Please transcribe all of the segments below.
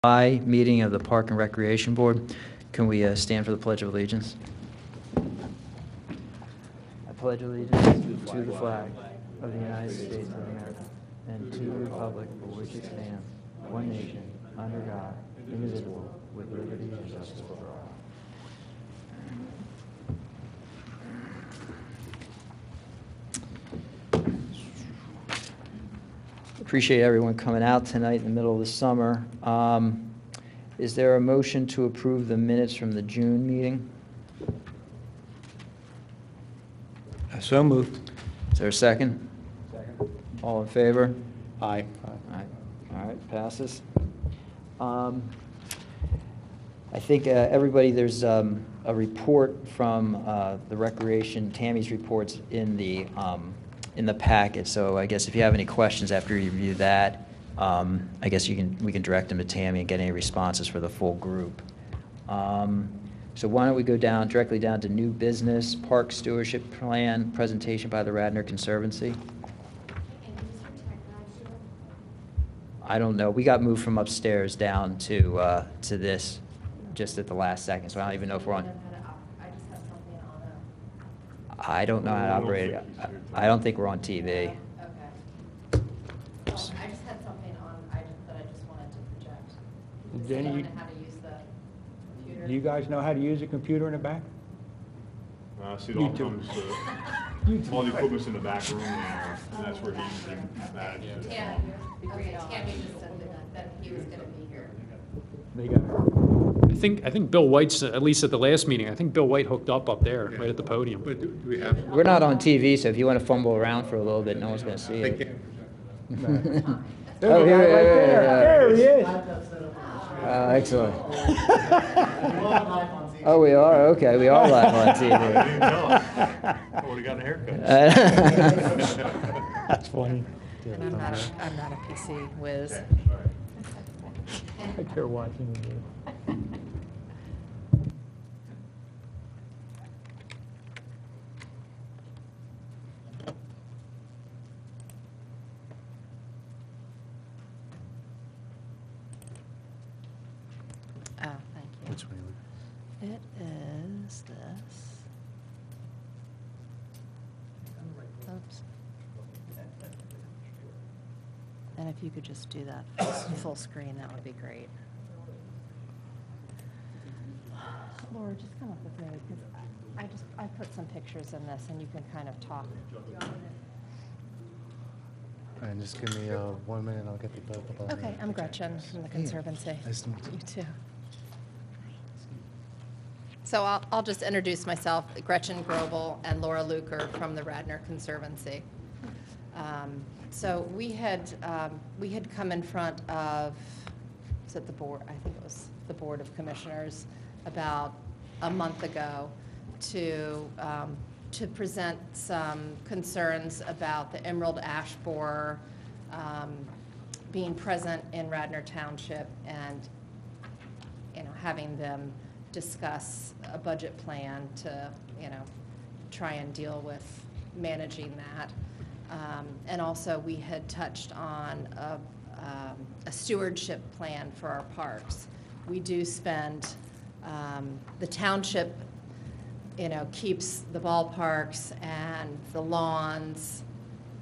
Meeting of the Park and Recreation Board. Can we stand for the Pledge of Allegiance? I pledge allegiance to the flag of the United States of America and to the republic for which it stands, one nation, under God, indivisible, with liberty and justice for all. Appreciate everyone coming out tonight in the middle of the summer. Is there a motion to approve the minutes from the June meeting? So moved. Is there a second? Second. All in favor? Aye. Aye. All right, passes. I think everybody, there's a report from the Recreation, Tammy's reports in the packet. So I guess if you have any questions after you review that, I guess we can direct them to Tammy and get any responses for the full group. So why don't we go directly down to new business, park stewardship plan, presentation by the Radnor Conservancy. I don't know. We got moved from upstairs down to this just at the last second, so I don't even know if we're on. I don't know how to operate it. I don't think we're on TV. Okay. Well, I just had something on that I just wanted to project. Jenny, I don't know how to use the computer. do you guys know how to use a computer in the back? See, it all comes, all the equipment's in the back room there, and that's where he manages it. Yeah, okay, Tammy just said that he was gonna be here. They got I think Bill White's, at least at the last meeting, I think Bill White hooked up there, right at the podium. But do we have? We're not on TV, so if you want to fumble around for a little bit, no one's going to see it. Oh, there he is. Excellent. Oh, we are? Okay, we are live on TV. I would've gotten a haircut. That's funny. And I'm not a PC whiz. They're watching you. Oh, thank you. Which way? It is this. Oops. And if you could just do that full screen, that would be great. Laura, just come up with me, because I put some pictures in this, and you can kind of talk. And just give me 1 minute, I'll get the book up. Okay, I'm Gretchen from the Conservancy. Nice to meet you. You too. So I'll just introduce myself, Gretchen Grobel and Laura Luker from the Radnor Conservancy. So we had come in front of, was it the board? I think it was the Board of Commissioners about a month ago to present some concerns about the emerald ash borer being present in Radnor Township, and having them discuss a budget plan to try and deal with managing that. And also we had touched on a stewardship plan for our parks. We do spend, the township keeps the ballparks and the lawns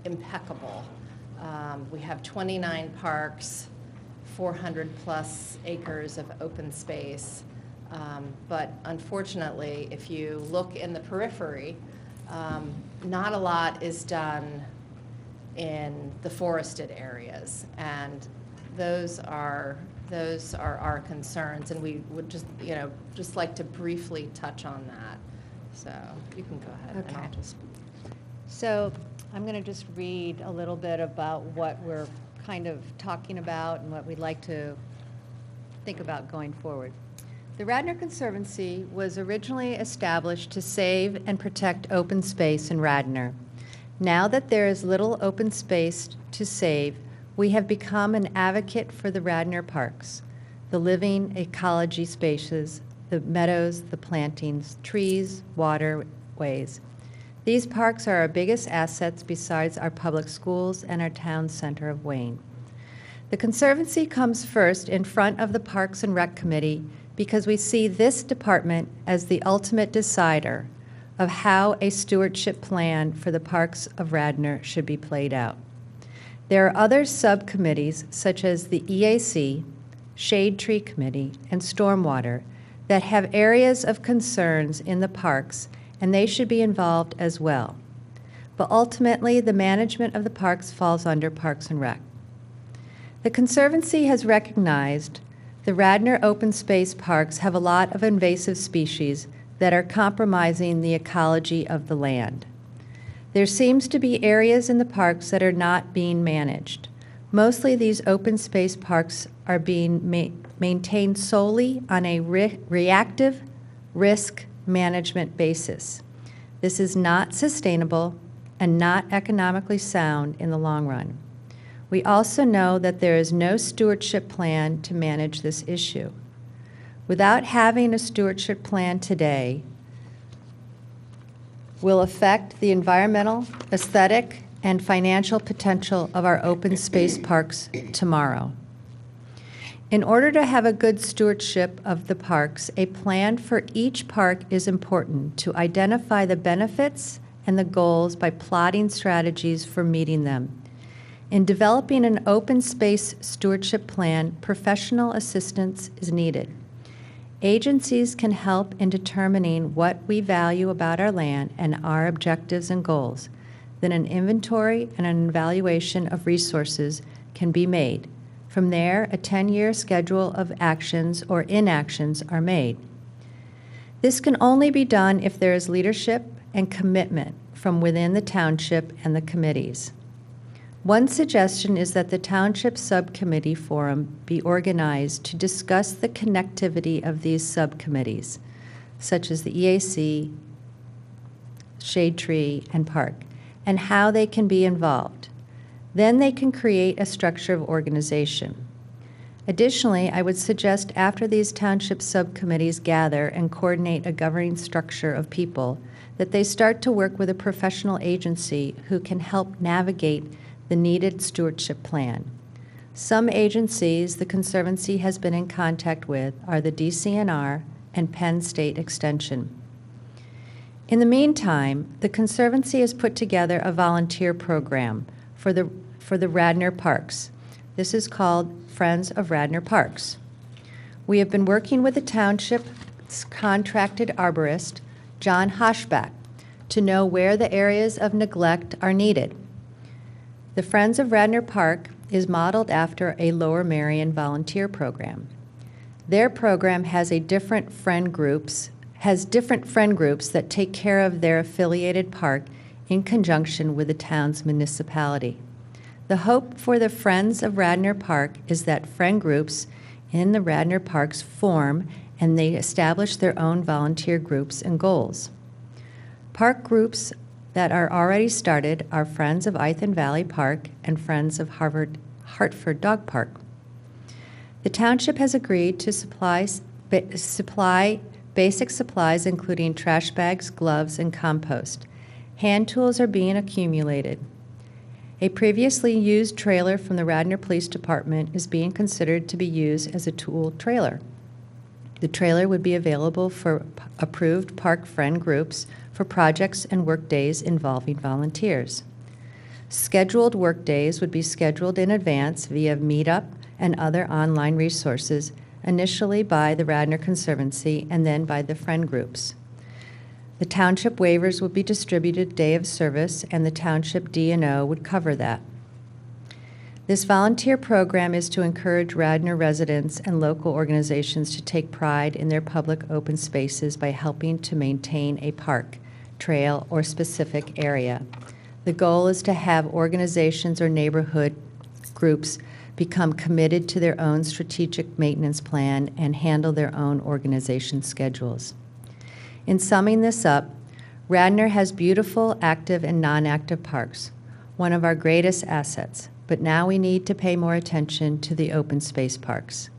impeccable. We have 29 parks, 400 plus acres of open space. But unfortunately, if you look in the periphery, not a lot is done in the forested areas, and those are our concerns, and we would just like to briefly touch on that. So you can go ahead. Okay. And I'll just. So I'm going to just read a little bit about what we're kind of talking about and what we'd like to think about going forward. The Radnor Conservancy was originally established to save and protect open space in Radnor. Now that there is little open space to save, we have become an advocate for the Radnor parks, the living ecology spaces, the meadows, the plantings, trees, waterways. These parks are our biggest assets besides our public schools and our town center of Wayne. The Conservancy comes first in front of the Parks and Rec Committee because we see this department as the ultimate decider of how a stewardship plan for the Parks of Radnor should be played out. There are other subcommittees, such as the EAC, Shade Tree Committee, and Stormwater, that have areas of concerns in the parks, and they should be involved as well. But ultimately, the management of the parks falls under Parks and Rec. The Conservancy has recognized the Radnor open space parks have a lot of invasive species that are compromising the ecology of the land. There seems to be areas in the parks that are not being managed. Mostly these open space parks are being maintained solely on a reactive risk management basis. This is not sustainable and not economically sound in the long run. We also know that there is no stewardship plan to manage this issue. Without having a stewardship plan today, will affect the environmental, aesthetic, and financial potential of our open space parks tomorrow. In order to have a good stewardship of the parks, a plan for each park is important to identify the benefits and the goals by plotting strategies for meeting them. In developing an open space stewardship plan, professional assistance is needed. Agencies can help in determining what we value about our land and our objectives and goals. Then an inventory and an evaluation of resources can be made. From there, a 10-year schedule of actions or inactions are made. This can only be done if there is leadership and commitment from within the township and the committees. One suggestion is that the Township Subcommittee Forum be organized to discuss the connectivity of these subcommittees, such as the EAC, Shade Tree, and Park, and how they can be involved. Then they can create a structure of organization. Additionally, I would suggest after these township subcommittees gather and coordinate a governing structure of people, that they start to work with a professional agency who can help navigate the needed stewardship plan. Some agencies the Conservancy has been in contact with are the DCNR and Penn State Extension. In the meantime, the Conservancy has put together a volunteer program for the Radnor Parks. This is called Friends of Radnor Parks. We have been working with the township's contracted arborist, John Hoshback, to know where the areas of neglect are needed. The Friends of Radnor Park is modeled after a Lower Merion volunteer program. Their program has different friend groups that take care of their affiliated park in conjunction with the town's municipality. The hope for the Friends of Radnor Park is that friend groups in the Radnor Parks form and they establish their own volunteer groups and goals. Park groups that are already started are Friends of Ithan Valley Park and Friends of Hartford Dog Park. The township has agreed to supply basic supplies including trash bags, gloves, and compost. Hand tools are being accumulated. A previously used trailer from the Radnor Police Department is being considered to be used as a tool trailer. The trailer would be available for approved park friend groups for projects and work days involving volunteers. Scheduled work days would be scheduled in advance via Meetup and other online resources, initially by the Radnor Conservancy and then by the friend groups. The township waivers would be distributed day of service, and the township D&O would cover that. This volunteer program is to encourage Radnor residents and local organizations to take pride in their public open spaces by helping to maintain a park, trail, or specific area. The goal is to have organizations or neighborhood groups become committed to their own strategic maintenance plan and handle their own organization schedules. In summing this up, Radnor has beautiful active and non-active parks, one of our greatest assets, but now we need to pay more attention to the open space parks.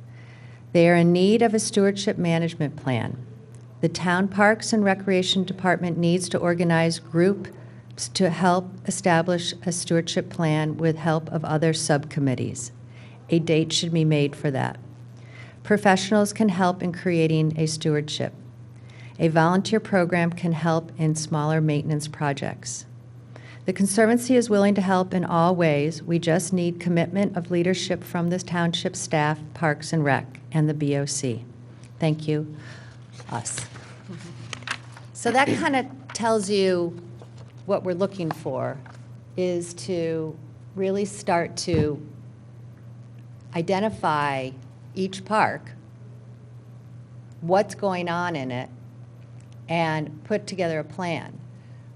They are in need of a stewardship management plan. The Town Parks and Recreation Department needs to organize groups to help establish a stewardship plan with help of other subcommittees. A date should be made for that. Professionals can help in creating a stewardship. A volunteer program can help in smaller maintenance projects. The Conservancy is willing to help in all ways. We just need commitment of leadership from the township staff, Parks and Rec, and the BOC. Thank you, us. So that kind of tells you what we're looking for, is to really start to identify each park, what's going on in it, and put together a plan.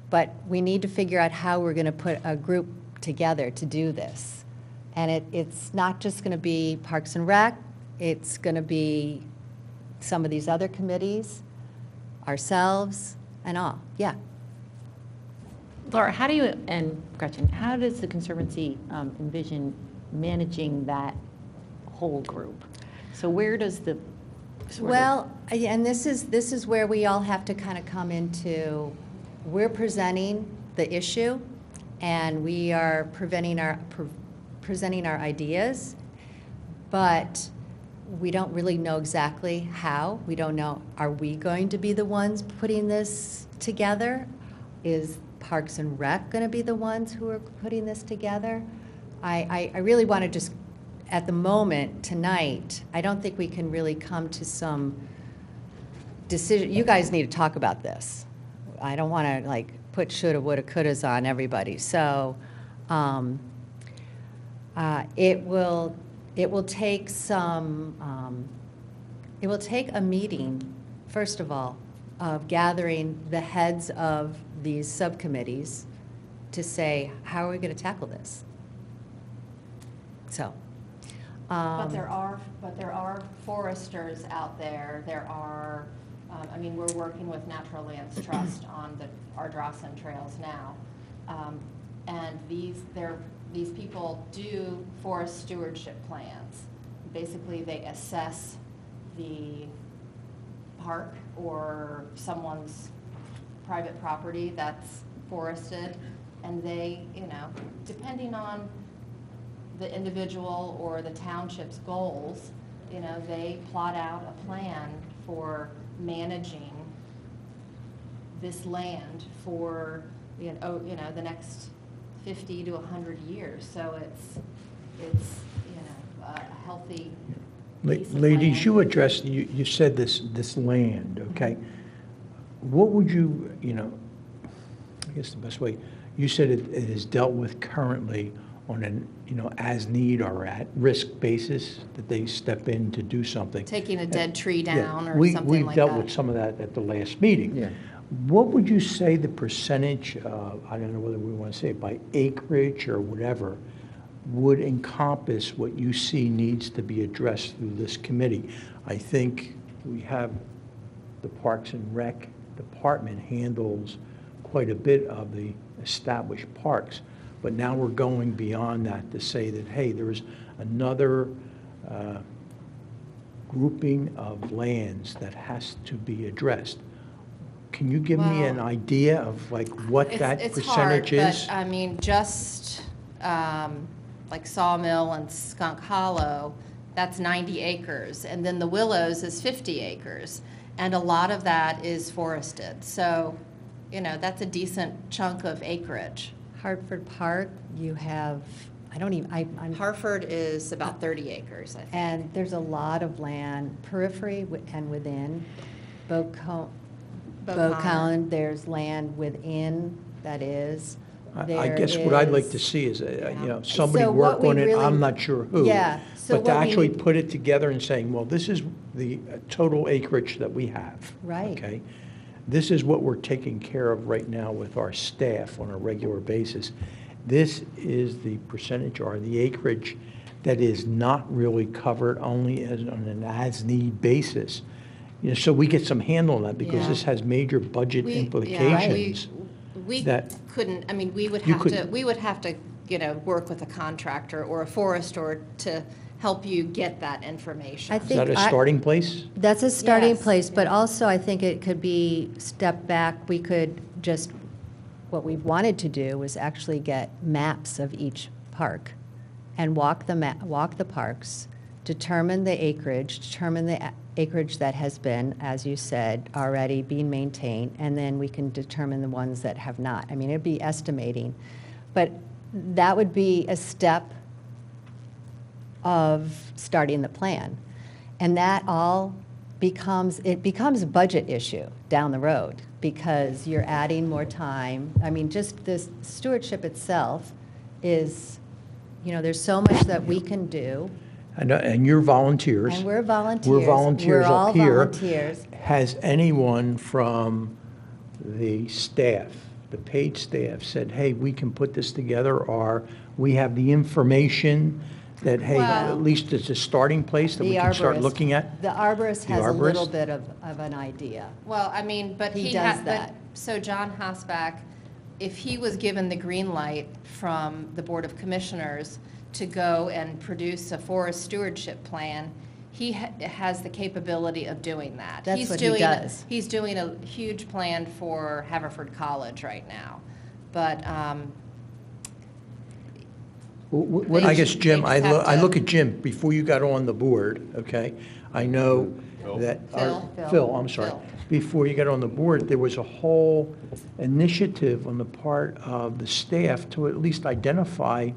But we need to figure out how we're going to put a group together to do this. And it's not just going to be Parks and Rec, it's going to be some of these other committees, ourselves, and all. Yeah. Laura, how do you, and Gretchen, how does the Conservancy envision managing that whole group? So where does the Well, and this is where we all have to kind of come into, we're presenting the issue, and we are presenting our ideas, but we don't really know exactly how. We don't know, are we going to be the ones putting this together? Is Parks and Rec going to be the ones who are putting this together? I really want to just, at the moment, tonight, I don't think we can really come to some decision. You guys need to talk about this. I don't want to like put shoulda, woulda, couldas on everybody. So it will take some, it will take a meeting, first of all, of gathering the heads of these subcommittees to say, how are we going to tackle this? So. But there are foresters out there. There are, I mean, we're working with Natural Lands Trust on the Ardrossan trails now. And these people do forest stewardship plans. Basically, they assess the park or someone's private property that's forested, and they, you know, depending on the individual or the township's goals, you know, they plot out a plan for managing this land for, you know, the next 50 to 100 years. So it's you know, a healthy piece of Ladies, land. you addressed, you said this land, okay? What would you know, I guess the best way, you said it is dealt with currently on an, you know, as need or at risk basis, that they step in to do something. Taking a dead tree down Yeah, or something we like dealt that. with some of that at the last meeting. Yeah. What would you say the percentage, I don't know whether we want to say it by acreage or whatever, would encompass what you see needs to be addressed through this committee? I think we have the Parks and Rec department handles quite a bit of the established parks, but now we're going beyond that to say that, hey, there's another grouping of lands that has to be addressed. Can you give me an Well, idea of like what that It's percentage hard, is? but I mean, just like Sawmill and Skunk Hollow, that's 90 acres. And then the Willows is 50 acres. And a lot of that is forested. So, you know, that's a decent chunk of acreage. Hartford Park, you have, I don't even, I'm. Hartford is about 30 acres, I think. And there's a lot of land, periphery and within. Beaucon, there's land within, that is. I guess what I'd like to There see is, Yeah. you know, somebody So what work on we it, really- I'm not sure who. Yeah, so But to what we actually need- put it together and saying, well, this is the total acreage that we have. Right. Okay? This is what we're taking care of right now with our staff on a regular basis. This is the percentage or the acreage that is not really covered, only as on an as-need basis. You know, so we get some handle on that, because Yeah. this has major budget We implications. that couldn't, I mean, we would You have to, couldn't. we would have to, you know, work with a contractor or a forester to help you get that information. I Is that a think starting place? That's a starting Yes, place, but yeah. also I think it could be step back. We could just, what we wanted to do was actually get maps of each park and walk the parks, determine the acreage that has been, as you said, already being maintained, and then we can determine the ones that have not. I mean, it'd be estimating, but that would be a step of starting the plan. And that all becomes a budget issue down the road because you're adding more time. I mean, just this stewardship itself is, there's so much that we can do. And you're volunteers. And we're volunteers. We're volunteers We're all up here. volunteers. Has anyone from the staff, the paid staff, said, hey, we can put this together, or we have the information that, hey, Well, at least it's a starting place that we can start looking at? The arborist The has a little arborist? bit of an idea. Well, I mean, but He he does had, that. so John Hasback, if he was given the green light from the Board of Commissioners to go and produce a forest stewardship plan, he has the capability of doing that. That's what he does. He's doing a huge plan for Haverford College right now, but, What I guess, Jim, they just have I to- look at Jim, before you got on the board, okay? I know that. Phil. I'm sorry. Phil. Before you got on the board, there was a whole initiative on the part of the staff to at least identify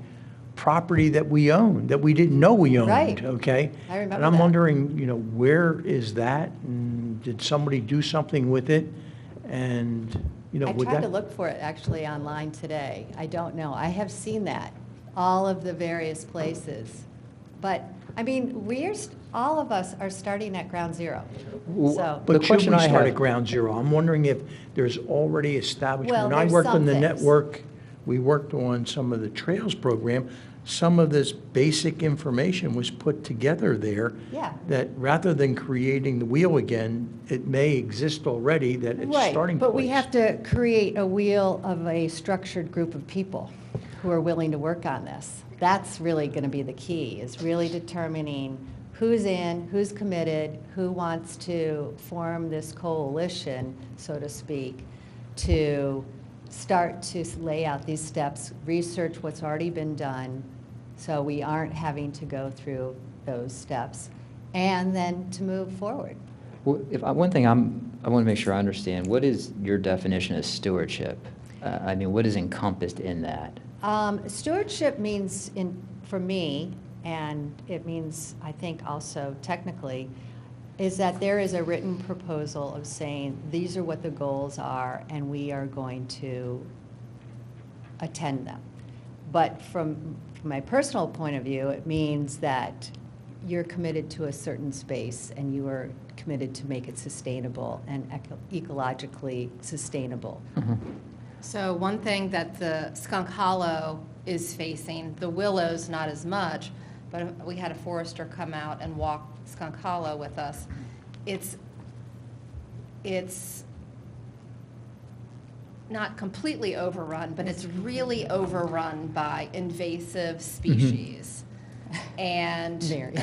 property that we own, that we didn't know we owned. Right. Okay? I remember And I'm that. wondering, where is that? And did somebody do something with it? And, I would tried that? to look for it actually online today. I don't know. I have seen that, all of the various places. But, I mean, all of us are starting at ground zero. So, But The should question we I start have- at ground zero? I'm wondering if there's already established. Well, When I there's worked on some the things. network, we worked on some of the trails program. Some of this basic information was put together there. Yeah. That rather than creating the wheel again, it may exist already, that it's right, starting but we place. have to create a wheel of a structured group of people who are willing to work on this. That's really going to be the key, is really determining who's in, who's committed, who wants to form this coalition, so to speak, to start to lay out these steps, research what's already been done, so we aren't having to go through those steps, and then to move forward. Well, one thing I want to make sure I understand, what is your definition of stewardship? I mean, what is encompassed in that? Stewardship means, for me, and it means, I think also technically, is that there is a written proposal of saying, these are what the goals are, and we are going to attend them. But from my personal point of view, it means that you're committed to a certain space, and you are committed to make it sustainable and ecologically sustainable. So one thing that the Skunk Hollow is facing, the Willows not as much, but we had a forester come out and walk Skunk Hollow with us. It's not completely overrun, but it's really overrun by invasive species. And Mary.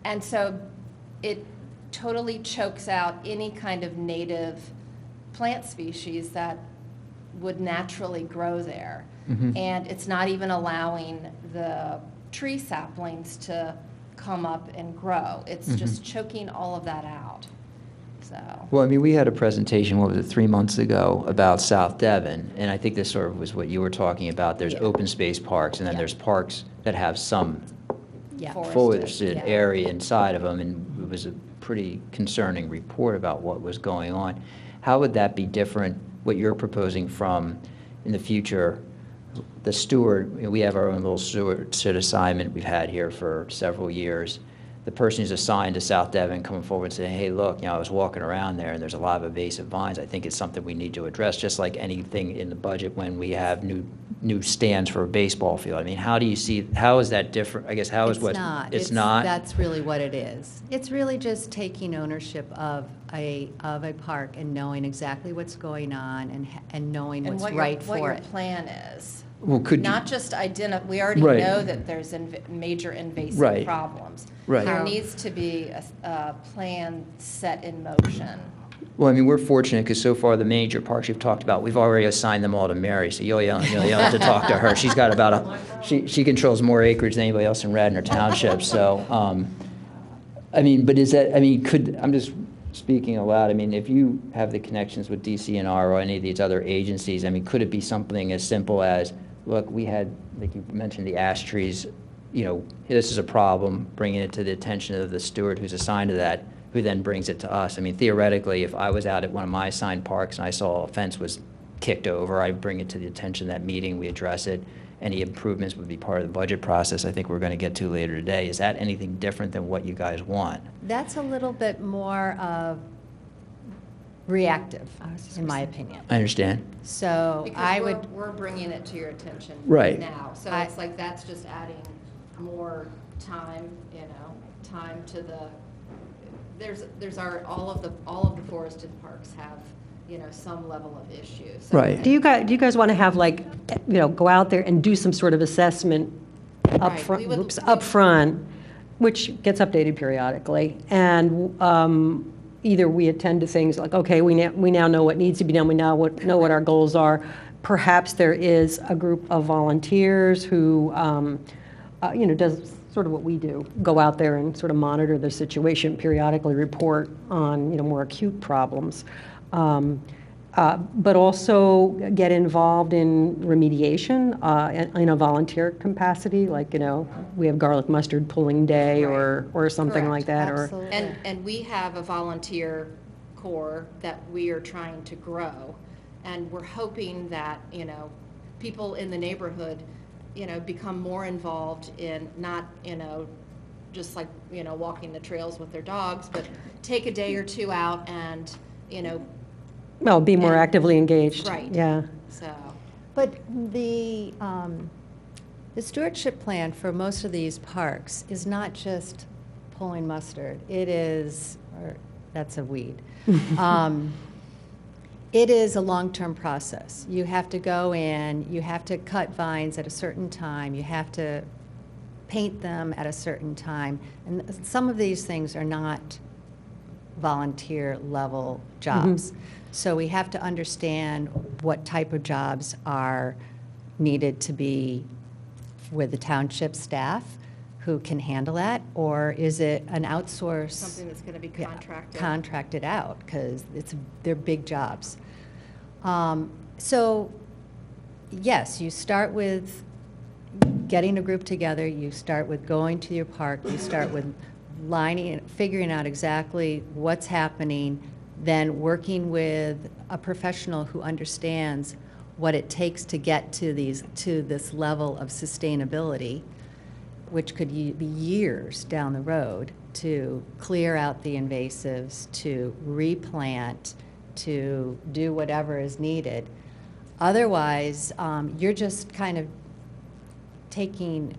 and so it totally chokes out any kind of native plant species that would naturally grow there. And it's not even allowing the tree saplings to come up and grow. It's just choking all of that out. So. Well, I mean, we had a presentation, what was it, 3 months ago, about South Devon, and I think this sort of was what you were talking about. There's Yeah. open space parks, and then Yeah. there's parks that have some Yeah. Forested, forested yeah. area inside of them, and it was a pretty concerning report about what was going on. How would that be different, what you're proposing from, in the future, the steward, we have our own little stewardship assignment we've had here for several years. The person who's assigned to South Devon coming forward and saying, hey, look, I was walking around there and there's a lot of invasive vines. I think it's something we need to address, just like anything in the budget when we have new stands for a baseball field. I mean, how do you see, how is that different? I guess, how is what? It's not? That's really what it is. It's really just taking ownership of a park and knowing exactly what's going on and knowing And what's right what for your it. plan is. Well, could you? Not just we already Right. know that there's major invasive Right. problems. Right. There needs to be a plan set in motion. Well, I mean, we're fortunate because so far the major parks you've talked about, we've already assigned them all to Mary, so you'll have to talk to her. She's got about she controls more acreage than anybody else in Radnor Township, so, I mean, but is that, I mean, I'm just speaking aloud, I mean, if you have the connections with DCNR or any of these other agencies, I mean, could it be something as simple as, look, we had, like you mentioned, the ash trees, this is a problem, bringing it to the attention of the steward who's assigned to that, who then brings it to us. I mean, theoretically, if I was out at one of my assigned parks and I saw a fence was kicked over, I'd bring it to the attention of that meeting, we address it. Any improvements would be part of the budget process I think we're going to get to later today. Is that anything different than what you guys want? That's a little bit more reactive, in my opinion. I understand. So I Because would, we're bringing it to your attention Right. now. So it's like, that's just adding more time, time to the, there's all of the forested parks have, some level of issue. So- Right. Do you guys want to have like, go out there and do some sort of assessment up Right. front, We would- up front, which gets updated periodically, and either we attend to things like, okay, we now know what needs to be done, we now know what our goals are. Perhaps there is a group of volunteers who, does sort of what we do, go out there and sort of monitor the situation, periodically report on, more acute problems. But also get involved in remediation in a volunteer capacity, like, we have garlic mustard pulling day Right. or something like Correct. that. Or absolutely. And we have a volunteer corps that we are trying to grow, and we're hoping that, people in the neighborhood, become more involved in not, just like, walking the trails with their dogs, but take a day or two out and, Well, be more And- actively engaged. Right. Yeah. so. But the stewardship plan for most of these parks is not just pulling mustard. It is, or that's a weed. It is a long-term process. You have to go in, you have to cut vines at a certain time, you have to paint them at a certain time. And some of these things are not volunteer level jobs. So we have to understand what type of jobs are needed to be with the township staff who can handle that, or is it an outsource? Something that's going to be Yeah, contracted. contracted out, because they're big jobs. So, yes, you start with getting a group together, you start with going to your park, you start with figuring out exactly what's happening, then working with a professional who understands what it takes to get to this level of sustainability, which could be years down the road, to clear out the invasives, to replant, to do whatever is needed. Otherwise, you're just kind of taking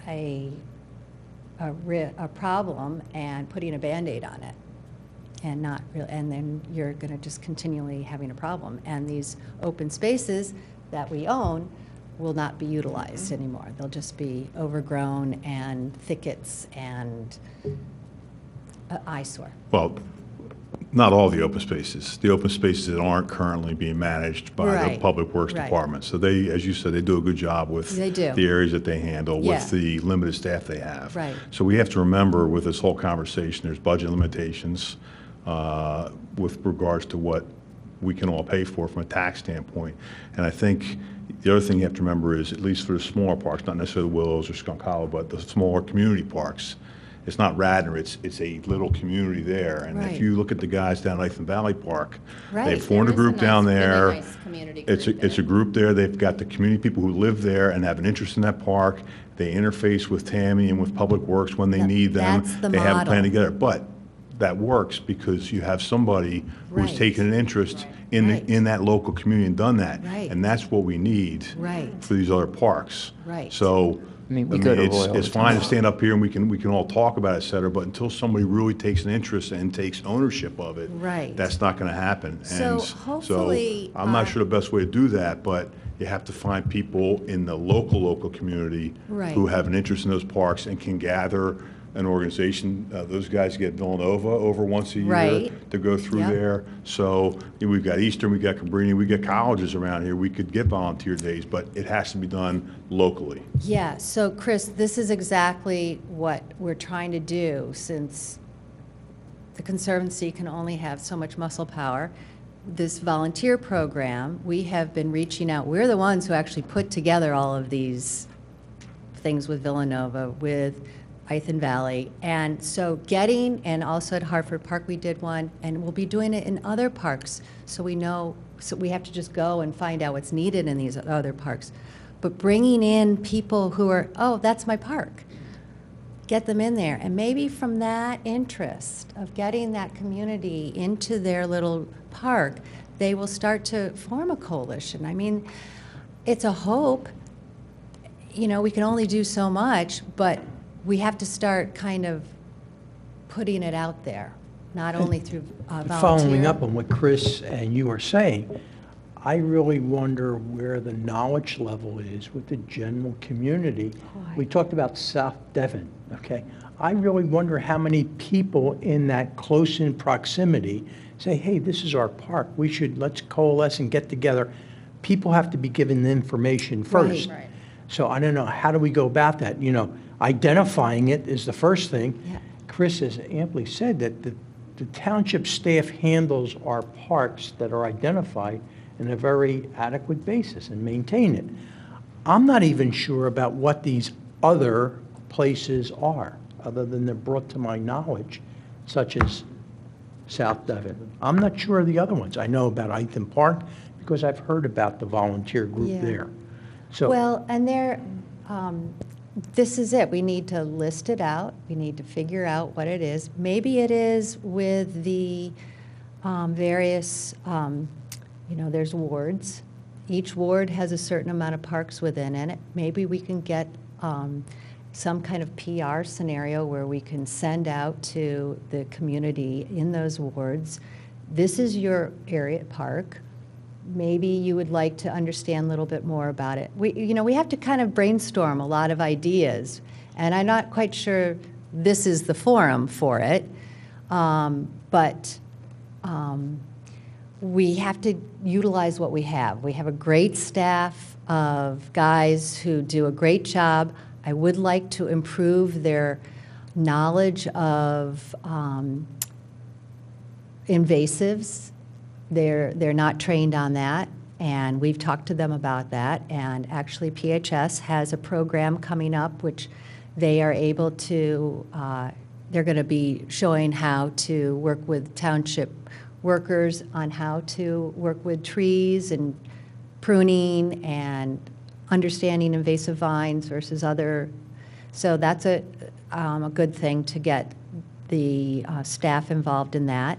a problem and putting a Band-Aid on it, and then you're going to just continually having a problem. And these open spaces that we own will not be utilized anymore. They'll just be overgrown and thickets and eyesore. Well, not all the open spaces. The open spaces that aren't currently being managed by the Right, Public Works right. Department. So they, as you said, they do a good job with They do. the areas that they handle, Yeah. with the limited staff they have. Right. So we have to remember with this whole conversation, there's budget limitations with regards to what we can all pay for from a tax standpoint. And I think the other thing you have to remember is, at least for the smaller parks, not necessarily Willows or Skunk Hollow, but the smaller community parks, it's not Radnor, it's a little community there. And Right. if you look at the guys down at Latham Valley Park, they Right. have formed a There is a group down nice- really there. nice community It's group a there. group there, they've got the community people who live there and have an interest in that park. They interface with Tammy and with Public Works when they That- need them. that's the They have a model. plan together. But that works because you have somebody who's Right. taken an interest Right. in that local community and done that. Right. And that's what we need Right. for these other parks. Right. So, I mean, we go to Roy all it's the fine time. to stand up here and we can all talk about it, et cetera, but until somebody really takes an interest and takes ownership of it, Right. that's not going to happen. So And hopefully, I'm not sure the best way to do that, but you have to find people in the local community Right. who have an interest in those parks and can gather an organization. Those guys get Villanova over once a year Right. to go through Yep. there. So we've got Eastern, we've got Cabrini, we've got colleges around here. We could get volunteer days, but it has to be done locally. Yeah, so Chris, this is exactly what we're trying to do, since the Conservancy can only have so much muscle power. This volunteer program, we have been reaching out. We're the ones who actually put together all of these things with Villanova, with Ithan Valley. And so getting, and also at Hartford Park we did one, and we'll be doing it in other parks. So we know, so we have to just go and find out what's needed in these other parks. But bringing in people who are, oh, that's my park. Get them in there. And maybe from that interest of getting that community into their little park, they will start to form a coalition. I mean, it's a hope. You know, we can only do so much, but we have to start kind of putting it out there, not only through volunteer. Following up on what Chris and you are saying, I really wonder where the knowledge level is with the general community. We talked about South Devon, okay? I really wonder how many people in that close-in proximity say, hey, this is our park. Let's coalesce and get together. People have to be given the information first. Right. So I don't know, how do we go about that? You know, identifying it is the first thing. Yeah. Chris has amply said that the township staff handles our parks that are identified in a very adequate basis and maintain it. I'm not even sure about what these other places are, other than they're brought to my knowledge, such as South Devon. I'm not sure of the other ones. I know about Ithan Park because I've heard about the volunteer group Yeah. there. So, Well, and this is it. We need to list it out. We need to figure out what it is. Maybe it is with the various, there's wards. Each ward has a certain amount of parks within it. Maybe we can get some kind of PR scenario where we can send out to the community in those wards, this is your area park. Maybe you would like to understand a little bit more about it. We have to kind of brainstorm a lot of ideas, and I'm not quite sure this is the forum for it, but we have to utilize what we have. We have a great staff of guys who do a great job. I would like to improve their knowledge of invasives. They're not trained on that, and we've talked to them about that. And actually, PHS has a program coming up which they are able to, they're going to be showing how to work with township workers on how to work with trees and pruning and understanding invasive vines versus other. So that's a good thing to get the staff involved in that.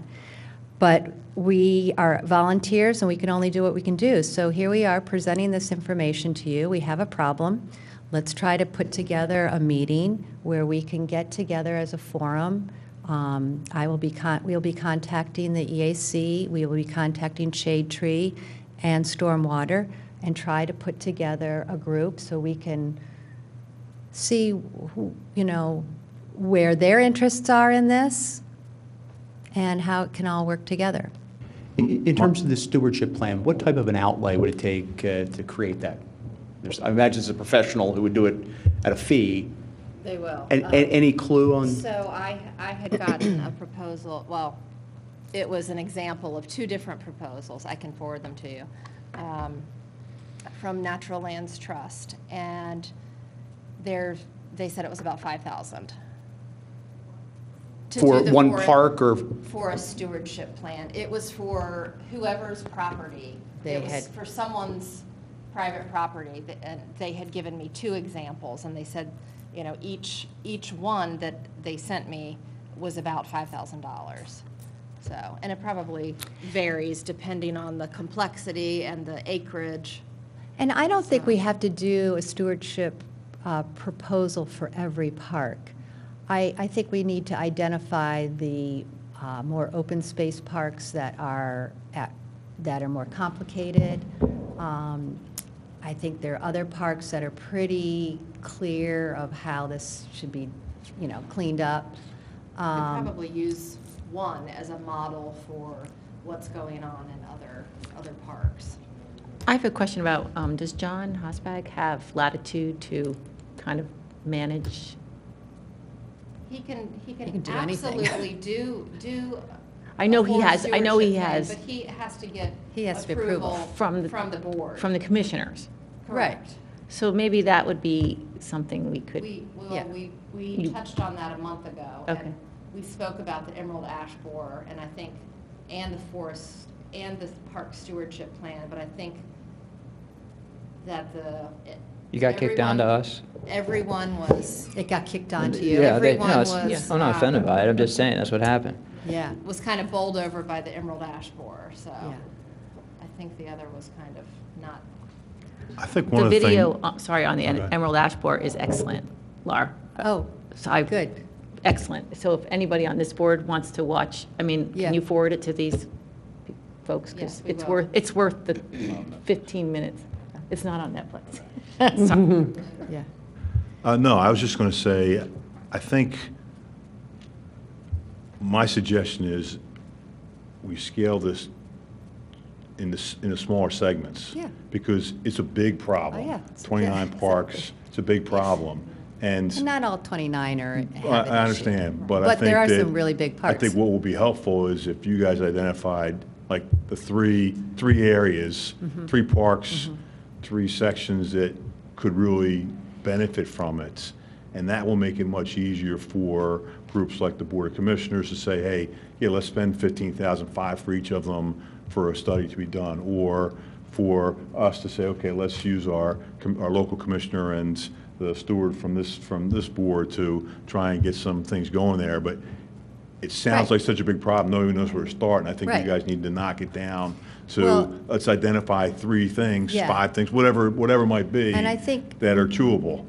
But we are volunteers and we can only do what we can do. So here we are presenting this information to you. We have a problem. Let's try to put together a meeting where we can get together as a forum. We'll be contacting the EAC. We will be contacting Shade Tree and Stormwater and try to put together a group so we can see where their interests are in this and how it can all work together. In terms of the stewardship plan, what type of an outlay would it take to create that? I imagine it's a professional who would do it at a fee. They will. And any clue on? So I had gotten a proposal, well, it was an example of two different proposals. I can forward them to you, from Natural Lands Trust. And they said it was about $5,000. For one park or? For a stewardship plan. It was for whoever's property. It was for someone's private property. And they had given me two examples, and they said, each one that they sent me was about $5,000. So, and it probably varies depending on the complexity and the acreage. And I don't think we have to do a stewardship proposal for every park. I think we need to identify the more open space parks that are more complicated. I think there are other parks that are pretty clear of how this should be cleaned up. We probably use one as a model for what's going on in other parks. I have a question about, does John Hosbag have latitude to kind of manage? He can do anything. absolutely do. I know a he forest has, I know he stewardship plan, has But he has to get He has to be approval from the board. From the commissioners. Correct. So maybe that would be something we could. Yeah. We touched on that a month ago. Okay. And we spoke about the emerald ash borer, and I think, and the forest, and the park stewardship plan, but I think that You got kicked down to us? Everyone was, It got kicked on to you. Yeah, Everyone no, was, I'm not offended by it, I'm just saying, that's what happened. Yeah. was kind of bowled over by the emerald ash borer, so Yeah. I think the other was kind of not. I think one The of the things. video, sorry, on the Okay. Emerald Ash Borer is excellent, Laura. Oh, So I good. Excellent. So if anybody on this board wants to watch, I mean, Yeah. can you forward it to these folks? Yes, Because we will. it's worth the 15 minutes. It's not on Netflix. Sorry. Yeah. No, I was just going to say, I think my suggestion is we scale this into smaller segments. Yeah. Because it's a big problem. Oh, yeah. 29 Yeah, parks, it's a big problem. And Not all 29 are. have an issue. I understand, but I think But there are that- some really big parks. I think what will be helpful is if you guys identified like the three areas, Mm-hmm. 3 parks, 3 sections that could really benefit from it. And that will make it much easier for groups like the Board of Commissioners to say, hey, yeah, let's spend $15,500 for each of them for a study to be done. Or for us to say, okay, let's use our local commissioner and the steward from this board to try and get some things going there. But it sounds Right. like such a big problem, nobody knows where to start, and I think you Right. guys need to knock it down to, Well- let's identify 3 things, Yeah. 5 things, whatever it might be. And I think- that are chewable.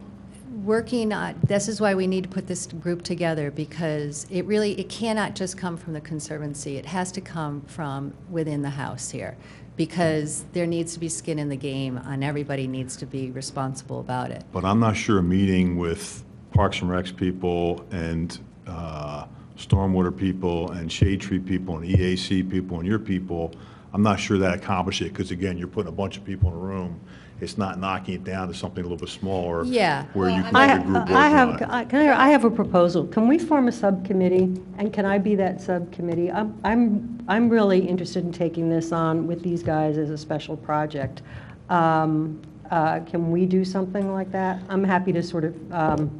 Working on, this is why we need to put this group together, because it cannot just come from the Conservancy. It has to come from within the House here, because there needs to be skin in the game, and everybody needs to be responsible about it. But I'm not sure a meeting with Parks and Recs people and stormwater people and shade tree people and EAC people and your people, I'm not sure that accomplishes it, because again, you're putting a bunch of people in a room. It's not knocking it down to something a little bit smaller. Yeah. Where you Well, can I get a group working on it. I have a proposal. Can we form a subcommittee, and can I be that subcommittee? I'm really interested in taking this on with these guys as a special project. Can we do something like that? I'm happy to sort of,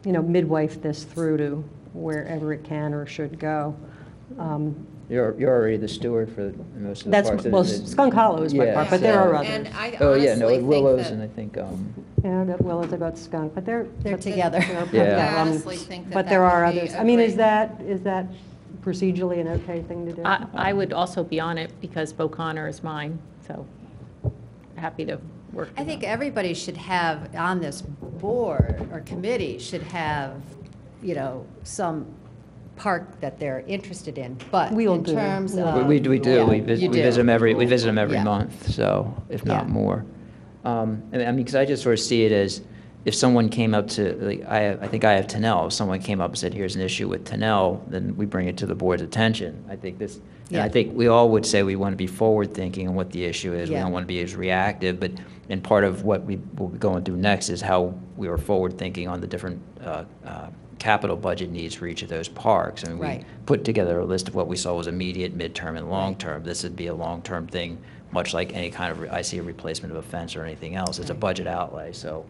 midwife this through to wherever it can or should go. You're already the steward for most of the parks. Well, Skunk Hollow is my Yeah, park, but there are And others. I Oh, yeah, no, honestly think Willows that- and I think, Yeah, that Willows about Skunk, but they're together. Yeah. I honestly think that But that there would are be others. a I mean, is great- that procedurally an okay thing to do? I would also be on it because Bo Connor is mine, so happy to work. I with think them. everybody should have, on this board or committee, should have, some park that they're interested in, but We all in do. terms We all of. we do, Yeah, we you visit do. them every Yeah. month, so, if not Yeah. more. I mean, because I just sort of see it as, if someone came up to, like, I think I have Tennell, if someone came up and said, here's an issue with Tennell, then we bring it to the board's attention. I think and Yeah. I think we all would say we want to be forward-thinking on what the issue is. We Yeah. don't want to be as reactive, and part of what we will be going through next is how we are forward-thinking on the different capital budget needs for each of those parks. I mean, we Right. put together a list of what we saw was immediate, midterm, and long-term. This would be a long-term thing, much like any kind of, I see a replacement of a fence or anything else. It's a Right. budget outlay, so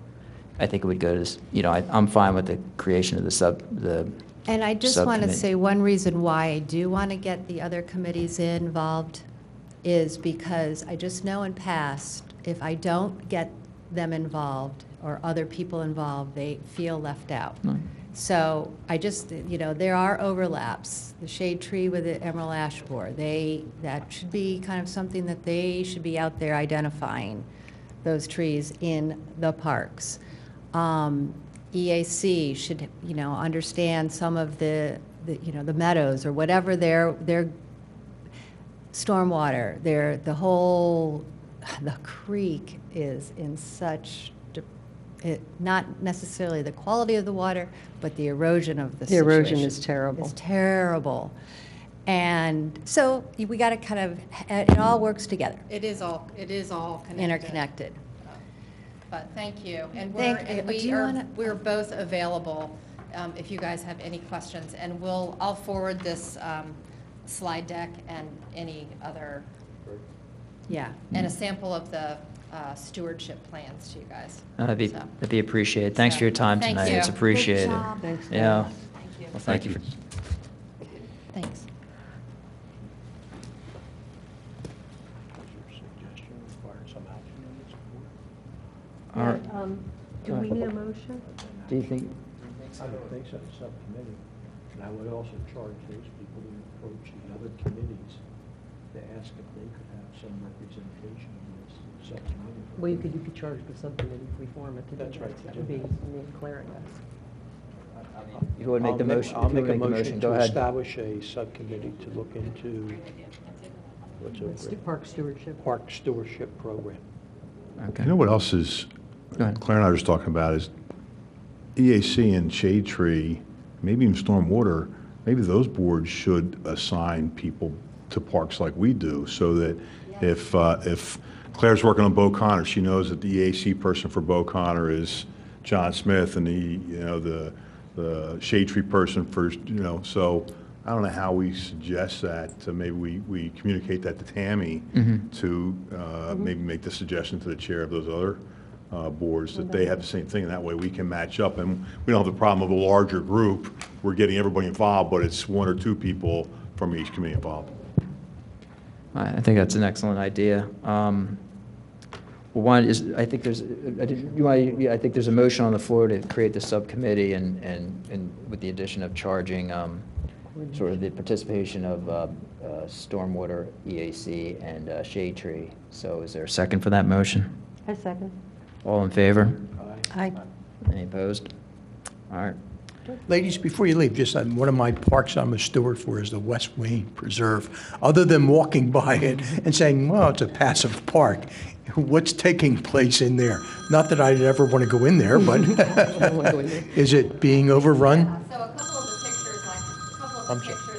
I think it would go to, I'm fine with the creation of the And I just want to subcommittee. say, one reason why I do want to get the other committees involved is because I just know in past, if I don't get them involved or other people involved, they feel left out. So I just, there are overlaps. The shade tree with the emerald ash borer, that should be kind of something that they should be out there identifying, those trees in the parks. EAC should, understand some of the meadows or whatever their stormwater, the creek is in such not necessarily the quality of the water, but the erosion of the The erosion situation. is terrible. It's terrible. And so we got to kind of, it all works together, It is all connected. interconnected. But thank you. And Thank you. Do you wanna- we're both available if you guys have any questions. And I'll forward this slide deck and any other, and a sample of the stewardship plans to you guys. That'd So, be appreciated. Thanks for your time Thank tonight. you. It's appreciated. Good job. Thanks, Yeah. guys. Thank you. Well, thank you. Thanks. All right. Do we need a motion? Do you think, I don't think so, subcommittee. And I would also charge those people to approach the other committees to ask if they could have some representation in this subcommittee. Well, you could charge the subcommittee if we form it to do That's that. right. That would be me clearing us. you would make the motion? I'll if you make would a motion Go to ahead. establish a subcommittee to look into what's over it? Park stewardship. Park stewardship program. Okay. You know what else is, Go ahead. Claire and I were just talking about is EAC and Shade Tree, maybe even Stormwater, maybe those boards should assign people to parks like we do, so that if Claire's working on Beau Connor, she knows that the EAC person for Beau Connor is John Smith, and the Shade Tree person for, so I don't know how we suggest that, to maybe we communicate that to Tammy to maybe make the suggestion to the chair of those other boards that they have the same thing, and that way we can match up, and we don't have the problem of a larger group. We're getting everybody involved, but it's one or two people from each committee involved. I think that's an excellent idea. One is, I think there's, I think there's a motion on the floor to create the subcommittee and with the addition of charging sort of the participation of Stormwater, EAC, and Shade Tree. So is there a second for that motion? I second. All in favor? Aye. Any opposed? All right. Ladies, before you leave, just one of my parks I'm a steward for is the West Wayne Preserve. Other than walking by it and saying, well, it's a passive park, what's taking place in there? Not that I'd ever want to go in there, but is it being overrun? So a couple of the pictures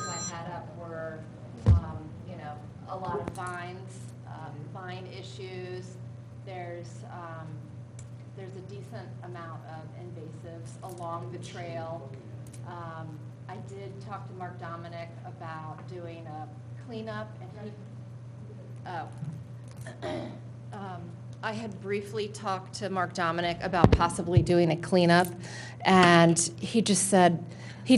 I had up were, a lot of vines, vine issues. There's a decent amount of invasives along the trail. I did talk to Mark Dominic about doing a cleanup, and I had briefly talked to Mark Dominic about possibly doing a cleanup, and he just said, he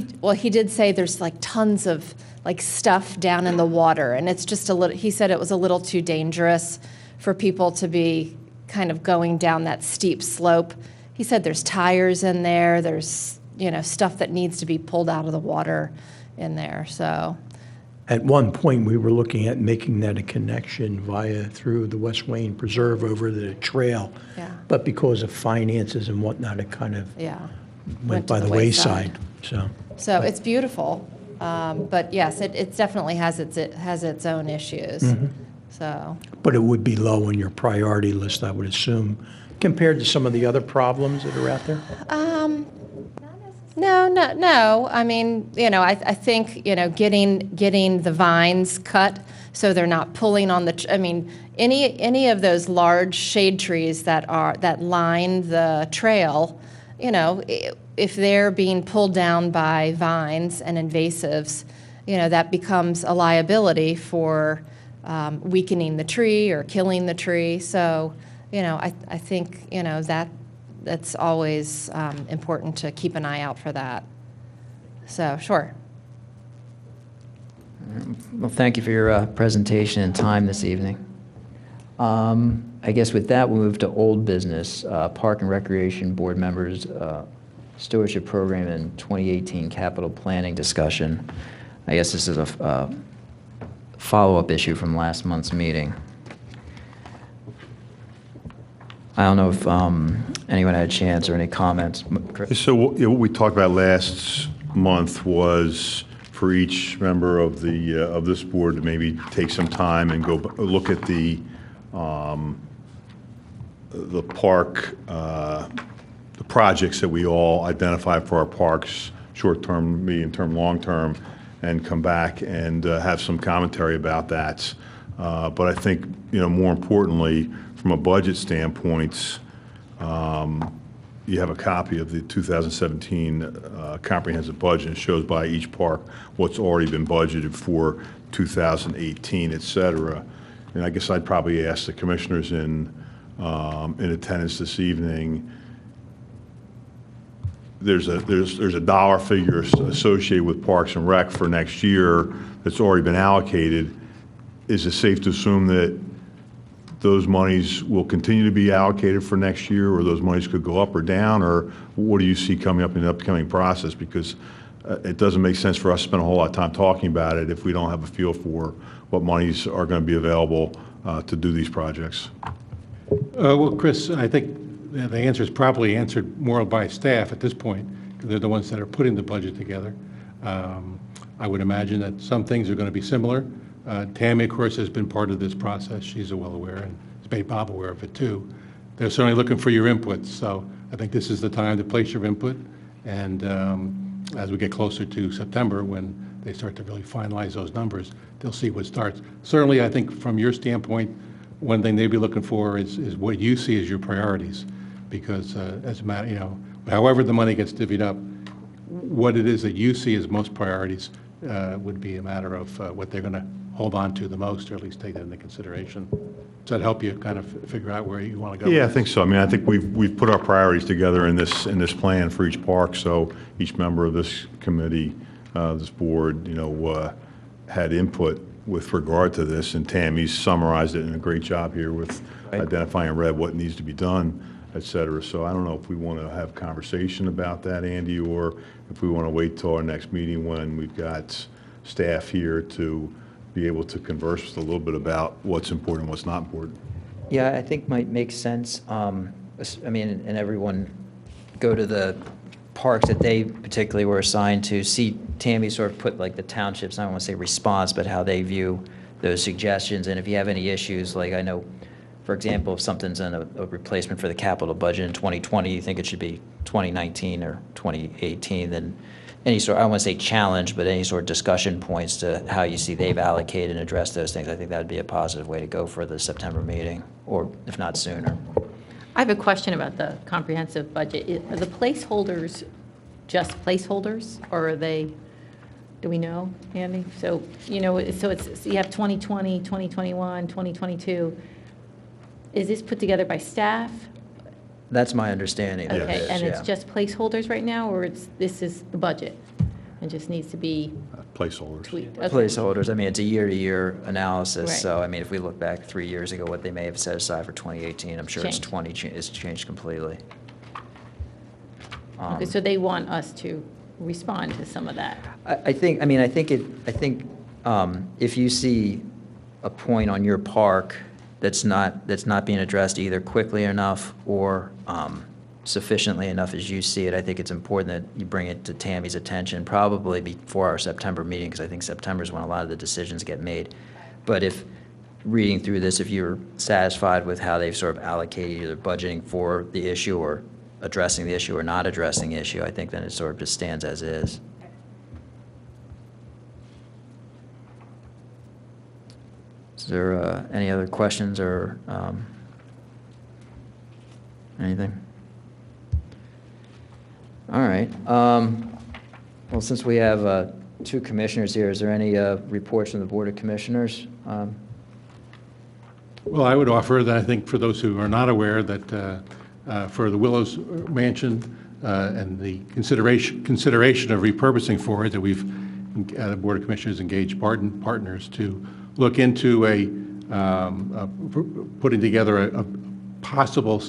did say there's like tons of like stuff down in the water, and it's just he said it was a little too dangerous for people to be kind of going down that steep slope. He said there's tires in there, there's, stuff that needs to be pulled out of the water in there, so. At one point, we were looking at making that a connection through the West Wayne Preserve over the trail. Yeah. But because of finances and whatnot, it kind of Yeah. went to by the wayside, so. So it's beautiful, but yes, it definitely has its own issues, so. But it would be low on your priority list, I would assume, compared to some of the other problems that are out there? No. I mean, I think, getting the vines cut so they're not pulling on any of those large shade trees that line the trail, if they're being pulled down by vines and invasives, that becomes a liability for weakening the tree or killing the tree. So, I think, that's always important to keep an eye out for that. So, sure. Well, thank you for your presentation and time this evening. I guess with that, we'll move to old business, Park and Recreation Board members, stewardship program and 2018 capital planning discussion. I guess this is a follow-up issue from last month's meeting. I don't know if anyone had a chance or any comments. Chris? So what we talked about last month was for each member of this board to maybe take some time and go look at the park the projects that we all identify for our parks, short-term, medium-term, long-term, and come back and have some commentary about that. But I think, more importantly, from a budget standpoint, you have a copy of the 2017 comprehensive budget. It shows by each park what's already been budgeted for 2018, et cetera. And I guess I'd probably ask the commissioners in attendance this evening, there's a dollar figure associated with Parks and Rec for next year that's already been allocated. Is it safe to assume that those monies will continue to be allocated for next year, or those monies could go up or down, or what do you see coming up in the upcoming process? Because it doesn't make sense for us to spend a whole lot of time talking about it if we don't have a feel for what monies are going to be available to do these projects. Well, Chris, I think the answer is probably answered more by staff at this point, because they're the ones that are putting the budget together. I would imagine that some things are going to be similar. Tammy, of course, has been part of this process. She's well aware, and has made Bob aware of it, too. They're certainly looking for your input, so I think this is the time to place your input. And as we get closer to September, when they start to really finalize those numbers, they'll see what starts. Certainly, I think from your standpoint, one thing they'd be looking for is what you see as your priorities, because as a matter, however the money gets divvied up, what it is that you see as most priorities would be a matter of what they're going to hold on to the most, or at least take that into consideration. Does that help you kind of figure out where you want to go? Yeah, I think so. I mean, I think we've put our priorities together in this plan for each park. So each member of this committee, this board, had input with regard to this, and Tammy's summarized it in a great job here with identifying in red what needs to be done, et cetera. So I don't know if we want to have conversation about that, Andy, or if we want to wait till our next meeting when we've got staff here to be able to converse a little bit about what's important and what's not important. Yeah, I think might make sense. I mean, and everyone go to the parks that they particularly were assigned to. See Tammy sort of put like the townships, I don't want to say response, but how they view those suggestions. And if you have any issues, like I know, for example, if something's in a replacement for the capital budget in 2020, you think it should be 2019 or 2018, then any sort, I don't want to say challenge, but any sort of discussion points to how you see they've allocated and addressed those things, I think that would be a positive way to go for the September meeting, or if not sooner. I have a question about the comprehensive budget. Are the placeholders just placeholders, or are they, do we know, Andy? So, so you have 2020, 2021, 2022. Is this put together by staff? That's my understanding. that it Okay, is, and it's yeah. just placeholders right now, or this is the budget? It just needs to be Placeholders. tweaked? Okay. Placeholders, I mean, it's a year-to-year analysis, Right. so I mean, if we look back 3 years ago, what they may have set aside for 2018, I'm sure Changed. it's changed completely. Okay, so they want us to respond to some of that. I think if you see a point on your park that's not being addressed either quickly enough or sufficiently enough as you see it, I think it's important that you bring it to Tammy's attention, probably before our September meeting, because I think September is when a lot of the decisions get made. But if, reading through this, if you're satisfied with how they've sort of allocated either budgeting for the issue or addressing the issue or not addressing the issue, I think then it sort of just stands as is. Is there any other questions or anything? All right. Well, since we have two commissioners here, is there any reports from the Board of Commissioners? Well, I would offer that I think for those who are not aware that for the Willows Mansion and the consideration of repurposing for it, that we've, the Board of Commissioners engaged partners to look into putting together a possible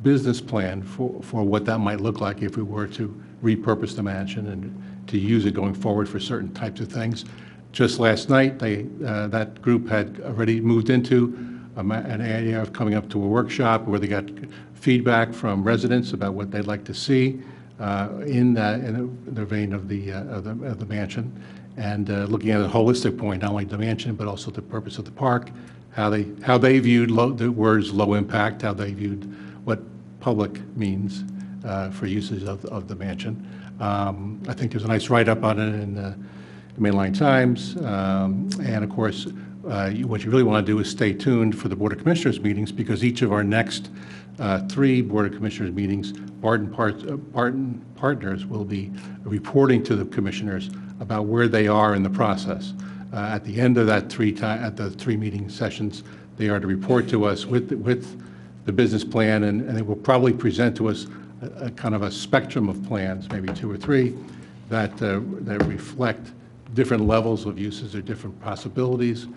business plan for what that might look like if we were to repurpose the mansion and to use it going forward for certain types of things. Just last night, that group had already moved into an area of coming up to a workshop where they got feedback from residents about what they'd like to see in the vein of the mansion, and looking at a holistic point, not only the mansion but also the purpose of the park, how they viewed the words low impact, how they viewed what public means, for uses of the mansion. I think there's a nice write-up on it in the Mainline Times. And of course, what you really want to do is stay tuned for the Board of Commissioners meetings, because each of our next 3 Board of Commissioners meetings, Barton Partners will be reporting to the commissioners about where they are in the process. At the end of that 3 meeting sessions, they are to report to us with the business plan, and they will probably present to us a kind of a spectrum of plans, maybe 2 or 3, that reflect different levels of uses or different possibilities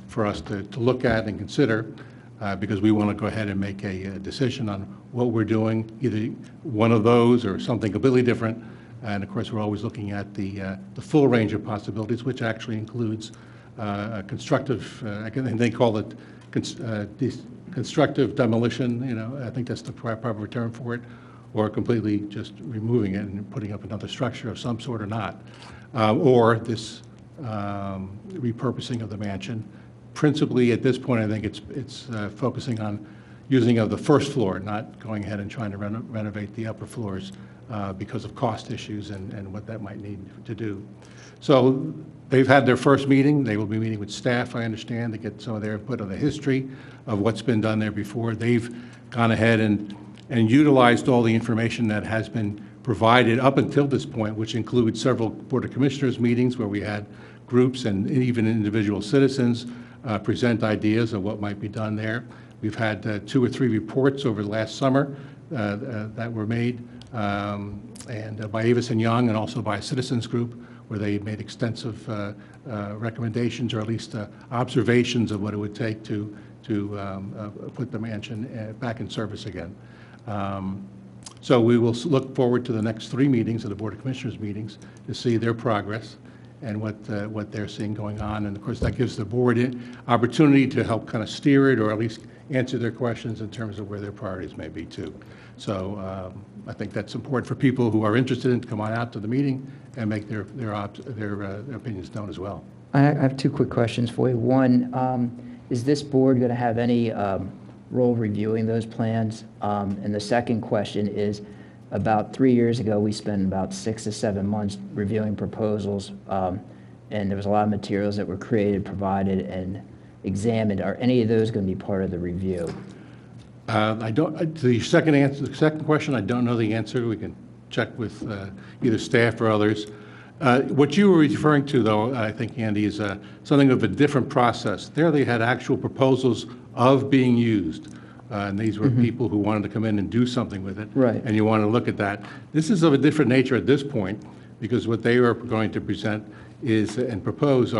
for us to look at and consider, because we want to go ahead and make a decision on what we're doing, either one of those or something completely different. And of course, we're always looking at the full range of possibilities, which actually includes constructive, and they call it constructive demolition, you know, I think that's the proper term for it, or completely just removing it and putting up another structure of some sort or not. Or this repurposing of the mansion. Principally, at this point, I think it's focusing on using of the first floor, not going ahead and trying to renovate the upper floors because of cost issues and what that might need to do. So they've had their first meeting. They will be meeting with staff, I understand, to get some of their input on the history of what's been done there before. They've gone ahead and utilized all the information that has been provided up until this point, which includes several Board of Commissioners meetings where we had groups and even individual citizens present ideas of what might be done there. We've had 2 or 3 reports over the last summer that were made, and by Avis and Young, and also by a citizens group, where they made extensive recommendations, or at least observations of what it would take to put the mansion back in service again. So we will look forward to the next 3 meetings of the Board of Commissioners meetings to see their progress and what they're seeing going on. And of course, that gives the board an opportunity to help kind of steer it, or at least answer their questions in terms of where their priorities may be too. So I think that's important for people who are interested in to come on out to the meeting and make their opinions known as well. I have 2 quick questions for you. One, is this board going to have any role reviewing those plans? And the second question is, about 3 years ago, we spent about 6 to 7 months reviewing proposals, and there was a lot of materials that were created, provided, and examined. Are any of those going to be part of the review? I don't. The second question, I don't know the answer. We can check with either staff or others. What you were referring to, though, I think, Andy, is something of a different process. There, they had actual proposals of being used. And these were people who wanted to come in and do something with it. Right. And you want to look at that. This is of a different nature at this point, because what they are going to present is and propose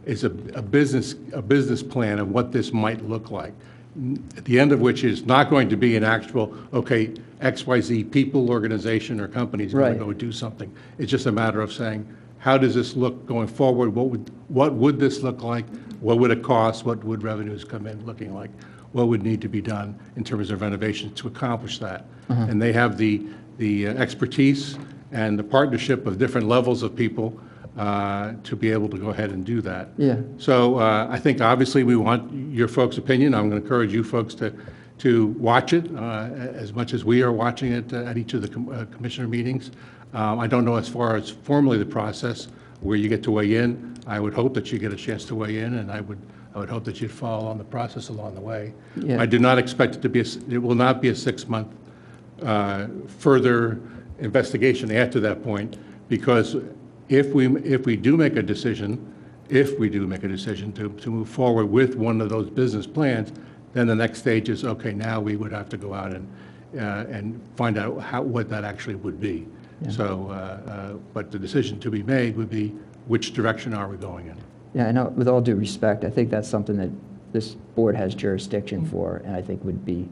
is a business plan of what this might look like. At the end of which is not going to be an actual, okay, XYZ people, organization, or company is going to go do something. It's just a matter of saying, how does this look going forward? What would this look like? What would it cost? What would revenues come in looking like? What would need to be done in terms of renovations to accomplish that? And they have the expertise and the partnership of different levels of people to be able to go ahead and do that. Yeah. So I think obviously we want your folks' opinion. I'm going to encourage you folks to watch it as much as we are watching it at each of the commissioner meetings. I don't know as far as formally the process where you get to weigh in. I would hope that you get a chance to weigh in, and I would hope that you'd follow on the process along the way. Yeah. I do not expect it to be, it will not be a 6-month further investigation after that point, because if we do make a decision to move forward with one of those business plans, then the next stage is, okay, now we would have to go out and find out what that actually would be. Yeah. So, but the decision to be made would be, which direction are we going in? Yeah, I know, with all due respect, I think that's something that this board has jurisdiction for, and I think would be,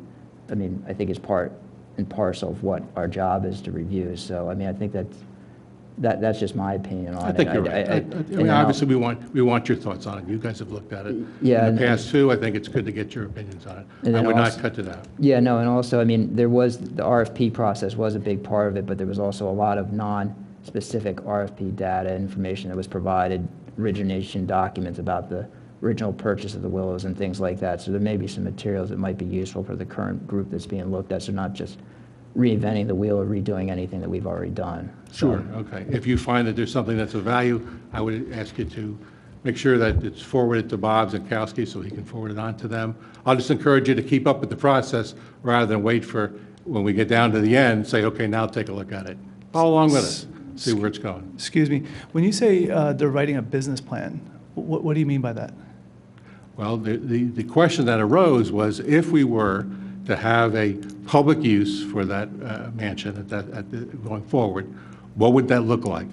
I mean, I think it's part and parcel of what our job is to review. So, I mean, I think that's just my opinion on it. I think you're right. I mean, obviously, we want your thoughts on it. You guys have looked at it. Yeah, in the past, too. I think it's good to get your opinions on it. I would not cut it out. Yeah, no, and also, I mean, there was, the RFP process was a big part of it, but there was also a lot of non-specific RFP data, information that was provided, origination documents about the original purchase of the Willows and things like that. So there may be some materials that might be useful for the current group that's being looked at, so not just reinventing the wheel or redoing anything that we've already done. So- Sure, okay. If you find that there's something that's of value, I would ask you to make sure that it's forwarded to Bob Zankowski so he can forward it on to them. I'll just encourage you to keep up with the process rather than wait for, when we get down to the end, say, okay, now take a look at it. Follow along with us, see where it's going. Excuse me, when you say they're writing a business plan, what do you mean by that? Well, the question that arose was if we were to have a public use for that mansion going forward, what would that look like?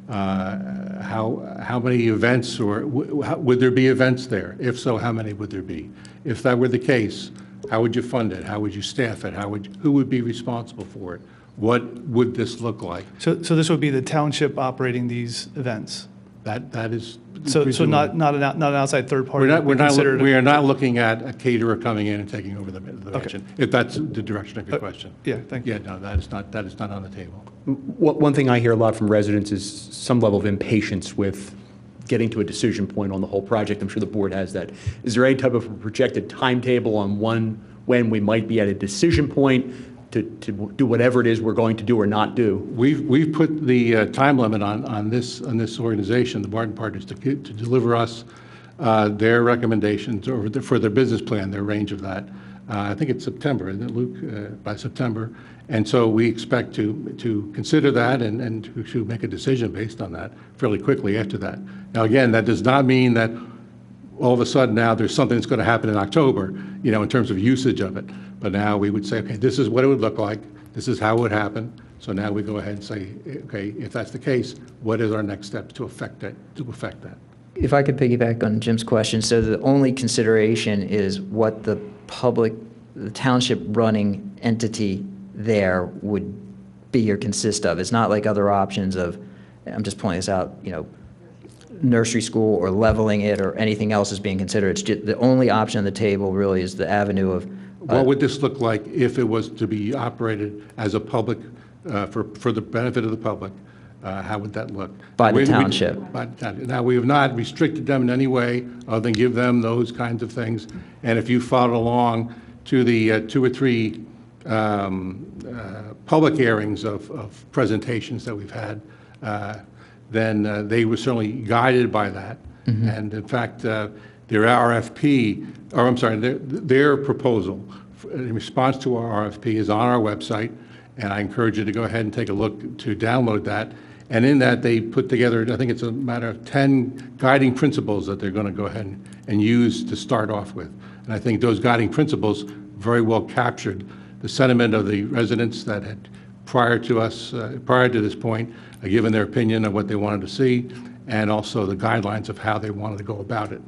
How many events, or would there be events there? If so, how many would there be? If that were the case, how would you fund it? How would you staff it? Who would be responsible for it? What would this look like? So this would be the township operating these events? That is. So not an outside third party? We are not looking at a caterer coming in and taking over the mansion, if that's the direction of your question. Yeah, thank you. Yeah, no, that is not on the table. One thing I hear a lot from residents is some level of impatience with getting to a decision point on the whole project. I'm sure the board has that. Is there any type of a projected timetable on when we might be at a decision point to do whatever it is we're going to do or not do? We've put the time limit on this organization, the Barton Partners, to deliver us their recommendations for their business plan, their range of that. I think it's September, isn't it, Luke? By September. And so we expect to consider that and to make a decision based on that fairly quickly after that. Now, again, that does not mean that all of a sudden now there's something that's going to happen in October, in terms of usage of it. But now we would say, okay, this is what it would look like. This is how it would happen. So now we go ahead and say, okay, if that's the case, what is our next step to affect that? If I could piggyback on Jim's question, so the only consideration is what the township running entity there would be or consist of. It's not like other options of, I'm just pointing this out, nursery school or leveling it or anything else is being considered. It's just, the only option on the table really is the avenue of. What would this look like if it was to be operated as a public, for the benefit of the public? How would that look? By the township. Now, we have not restricted them in any way other than give them those kinds of things. And if you followed along to the 2 or 3 public hearings of presentations that we've had, then they were certainly guided by that. Mm-hmm. And in fact, their RFP, or I'm sorry, their proposal in response to our RFP is on our website, and I encourage you to go ahead and take a look to download that. And in that, they put together, I think it's a matter of 10 guiding principles that they're going to go ahead and use to start off with. And I think those guiding principles very well captured the sentiment of the residents that had prior to this point, given their opinion of what they wanted to see, and also the guidelines of how they wanted to go about it.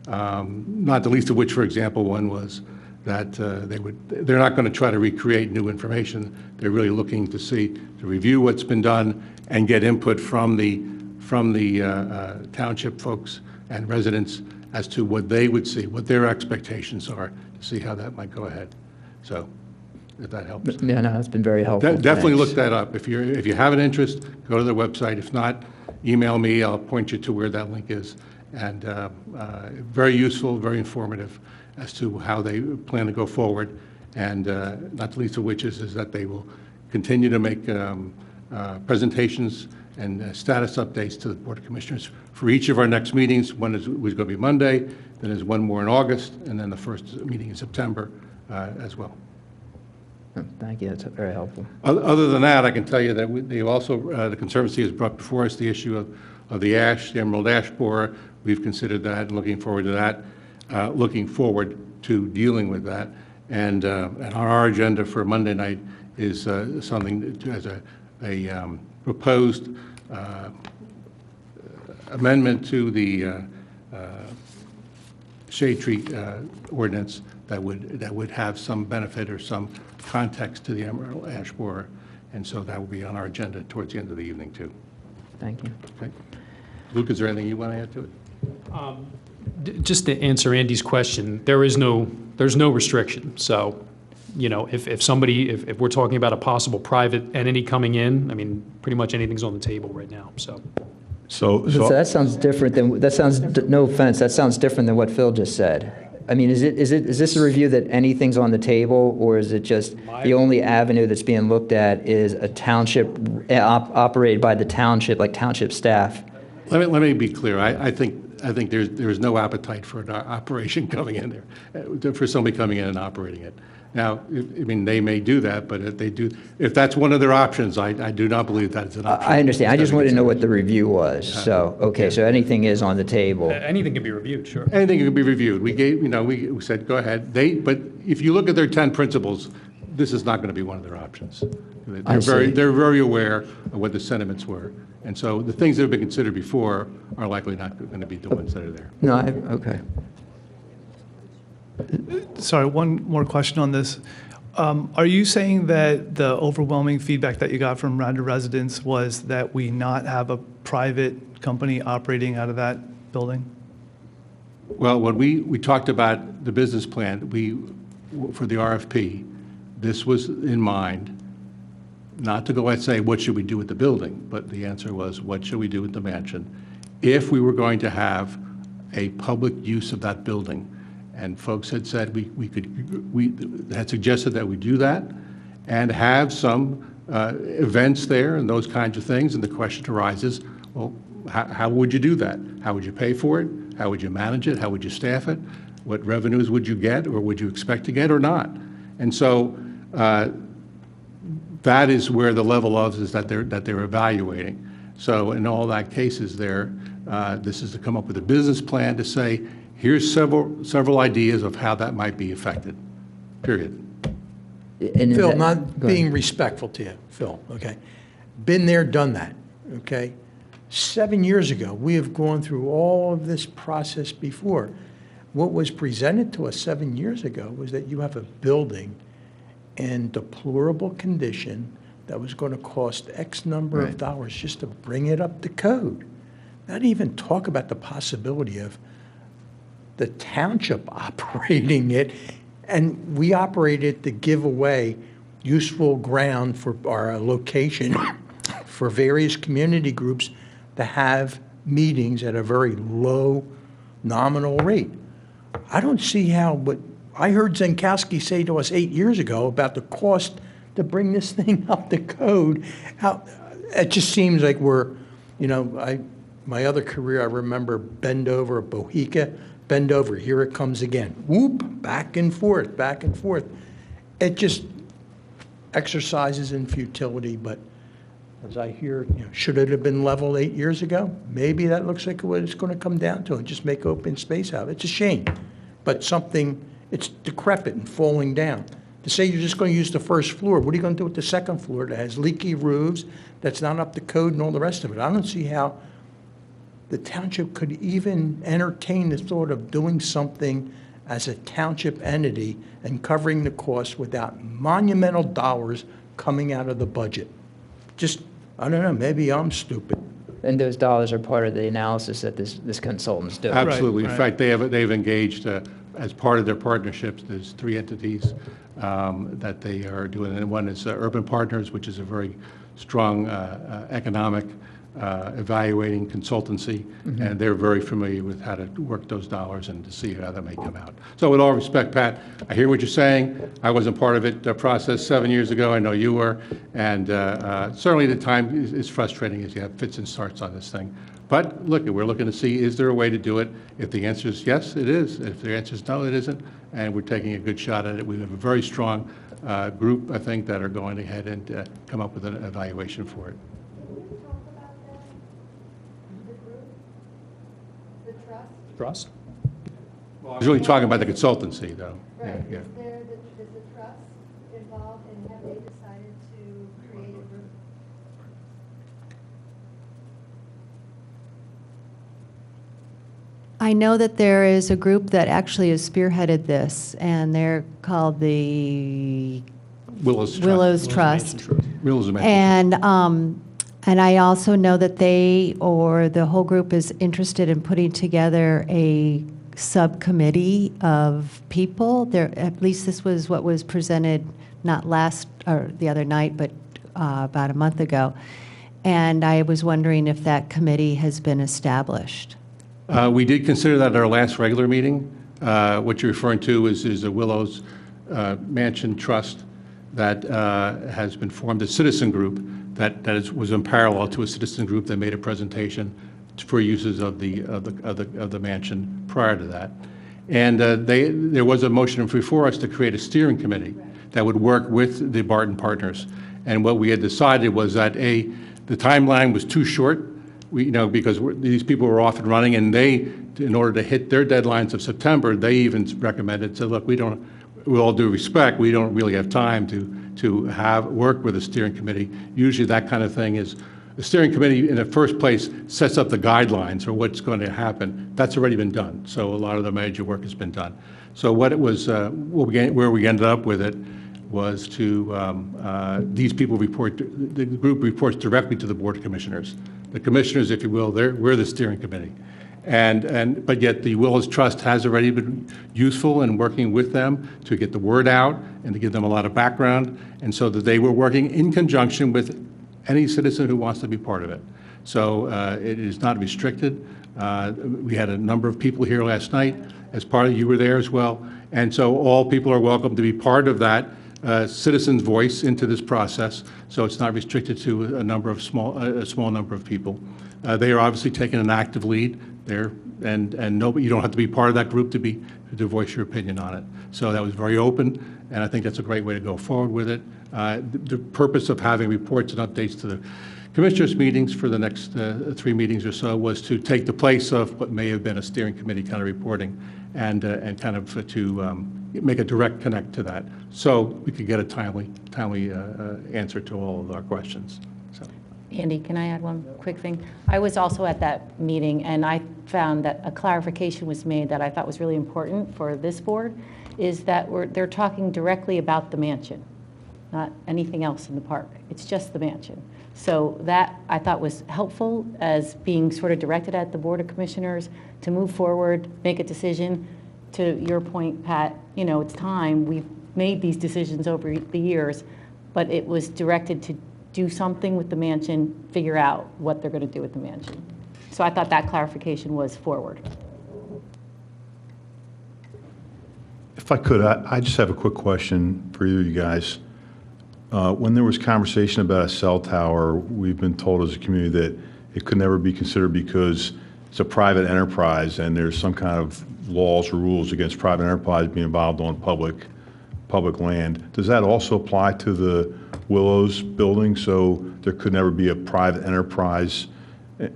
Not the least of which, for example, one was that they're not going to try to recreate new information. They're really looking to review what's been done and get input from the township folks and residents as to what they would see, what their expectations are, to see how that might go ahead. So, if that helps. Yeah, no, it's been very helpful. Definitely Thanks. look that up. If you have an interest, go to their website. If not, email me. I'll point you to where that link is. And very useful, very informative as to how they plan to go forward. And not the least of which is that they will continue to make presentations and status updates to the Board of Commissioners for each of our next meetings. One is going to be Monday, then there's one more in August, and then the first meeting in September as well. Thank you, that's very helpful. Other than that, I can tell you that they also, the Conservancy has brought before us the issue of the emerald ash borer. We've considered that and looking forward to that, looking forward to dealing with that. And on our agenda for Monday night is something as a proposed amendment to the shade tree ordinance that would have some benefit or some context to the emerald ash borer. And so that will be on our agenda towards the end of the evening, too. Thank you. Okay. Luke, is there anything you want to add to it? Just to answer Andy's question, there's no restriction. So, if we're talking about a possible private entity coming in, I mean, pretty much anything's on the table right now. So that sounds different than, no offense, that sounds different than what Phil just said. I mean, is this a review that anything's on the table, or is it just the only avenue that's being looked at is a township operated by the township, like township staff? Let me be clear. I think there's no appetite for an operation coming in there, for somebody coming in and operating it. Now, I mean, they may do that, but if that's one of their options, I do not believe that is an option. I understand. I just wanted to know what the review was. So, okay, so anything is on the table. Anything can be reviewed, sure. Anything can be reviewed. We said, go ahead. But if you look at their 10 principles, this is not going to be one of their options. They're very aware of what the sentiments were. And so the things that have been considered before are likely not going to be the ones that are there. No, okay. Sorry, one more question on this. Are you saying that the overwhelming feedback that you got from Radnor residents was that we not have a private company operating out of that building? Well, when we talked about the business plan, for the RFP, this was in mind, not to go and say, what should we do with the building? But the answer was, what should we do with the mansion if we were going to have a public use of that building? And folks had said we had suggested that we do that and have some events there and those kinds of things. And the question arises, well, how would you do that? How would you pay for it? How would you manage it? How would you staff it? What revenues would you get, or would you expect to get, or not? And so that is where the level of is that they're evaluating. So in all that cases there, this is to come up with a business plan to say, here's several ideas of how that might be affected, period. Phil, not being respectful to you, Phil, okay? Been there, done that, okay? 7 years ago, we have gone through all of this process before. What was presented to us 7 years ago was that you have a building in deplorable condition that was going to cost X number of dollars just to bring it up to code. Not even talk about the possibility of the township operating it, and we operated to give away useful ground for our location for various community groups to have meetings at a very low nominal rate. I don't see how, but I heard Zenkowski say to us 8 years ago about the cost to bring this thing up to code. How it just seems like we're, my other career, I remember bend over at Bohica, bend over, here it comes again. Whoop, back and forth, back and forth. It just exercises in futility, but as I hear, should it have been leveled 8 years ago? Maybe that looks like what it's going to come down to, and just make open space out of it. It's a shame, but it's decrepit and falling down. To say you're just going to use the first floor, what are you going to do with the second floor that has leaky roofs, that's not up to code and all the rest of it? I don't see how the township could even entertain the thought of doing something as a township entity and covering the cost without monumental dollars coming out of the budget. Just, I don't know, maybe I'm stupid. And those dollars are part of the analysis that this consultant's doing. Absolutely. In fact, they've engaged, as part of their partnerships, there's 3 entities that they are doing. And one is Urban Partners, which is a very strong economic evaluating consultancy, and they're very familiar with how to work those dollars and to see how that may come out. So with all respect, Pat, I hear what you're saying. I wasn't part of it, the process 7 years ago. I know you were. And certainly the time is frustrating as you have fits and starts on this thing. But look, we're looking to see, is there a way to do it? If the answer is yes, it is. If the answer is no, it isn't. And we're taking a good shot at it. We have a very strong group, I think, that are going ahead and come up with an evaluation for it. Trust? I was really talking about the consultancy, though. Right. Yeah. Is the trust involved, and have they decided to create a group? I know that there is a group that actually has spearheaded this, and they're called the Willows Trust. Willows Mansion. And I also know that they, or the whole group, is interested in putting together a subcommittee of people. There, at least this was what was presented not last or the other night, but about a month ago. And I was wondering if that committee has been established. We did consider that at our last regular meeting. What you're referring to is a Willows Mansion Trust that has been formed, a citizen group was in parallel to a citizen group that made a presentation for uses of the mansion prior to that. And there was a motion before us to create a steering committee that would work with the Barton partners. And what we had decided was that, the timeline was too short, because these people were off and running, and in order to hit their deadlines of September, they even recommended, said, look, with all due respect, we don't really have time to work with a steering committee. Usually that kind of thing is, the steering committee in the first place sets up the guidelines for what's going to happen. That's already been done. So a lot of the major work has been done. So what it was, where we ended up with it was these people the group reports directly to the Board of Commissioners. The commissioners, if you will, we're the steering committee. But yet the Willows Trust has already been useful in working with them to get the word out and to give them a lot of background, and so that they were working in conjunction with any citizen who wants to be part of it. So it is not restricted. We had a number of people here last night. As part of, you were there as well. And so all people are welcome to be part of that citizen's voice into this process. So it's not restricted to a small number of people. They are obviously taking an active lead there, and you don't have to be part of that group to voice your opinion on it. So that was very open, and I think that's a great way to go forward with it. The purpose of having reports and updates to the commissioners' meetings for the next 3 meetings or so was to take the place of what may have been a steering committee kind of reporting, and kind of to make a direct connect to that, so we could get a timely answer to all of our questions. So. Andy, can I add one quick thing? I was also at that meeting, and I found that a clarification was made that I thought was really important for this board, is that they're talking directly about the mansion, not anything else in the park. It's just the mansion. So that I thought was helpful as being sort of directed at the Board of Commissioners to move forward, make a decision. To your point, Pat, it's time. We've made these decisions over the years, but it was directed to do something with the mansion, figure out what they're going to do with the mansion. So I thought that clarification was forward. If I could, I just have a quick question for you guys. When there was conversation about a cell tower, we've been told as a community that it could never be considered because it's a private enterprise and there's some kind of laws or rules against private enterprise being involved on public land. Does that also apply to the Willows building? So there could never be a private enterprise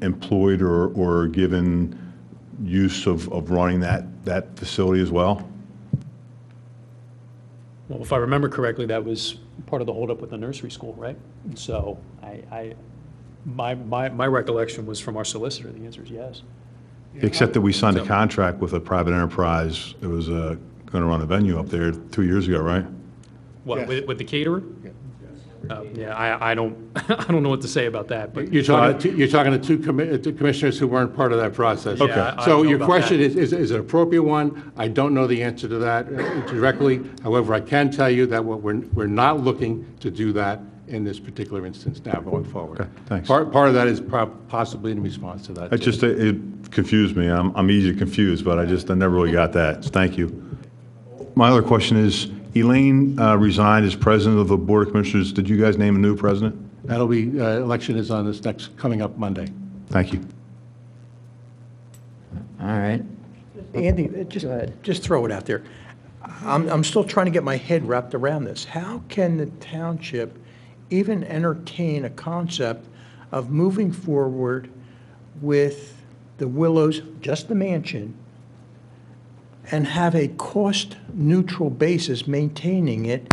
employed or given use of running that facility as well? Well, if I remember correctly, that was part of the holdup with the nursery school, right? So my recollection was from our solicitor, the answer is yes. Except that we signed a contract with a private enterprise that was going to run a venue up there 2 years ago, right? What, with the caterer? Yeah, I don't know what to say about that, but. You're talking to two commissioners who weren't part of that process. Okay. Yeah, I So don't know your about question that. is an appropriate one. I don't know the answer to that directly. However, I can tell you that we're not looking to do that in this particular instance now going forward. Okay, thanks. Part of that is possibly in response to that. It confused me. I'm easy to confuse, but I never really got that. So thank you. My other question is, Elaine resigned as president of the Board of Commissioners. Did you guys name a new president? That'll be, election is on this coming up Monday. Thank you. All right. Andy, Go ahead. just throw it out there. I'm still trying to get my head wrapped around this. How can the township even entertain a concept of moving forward with the Willows, just the mansion, and have a cost-neutral basis maintaining it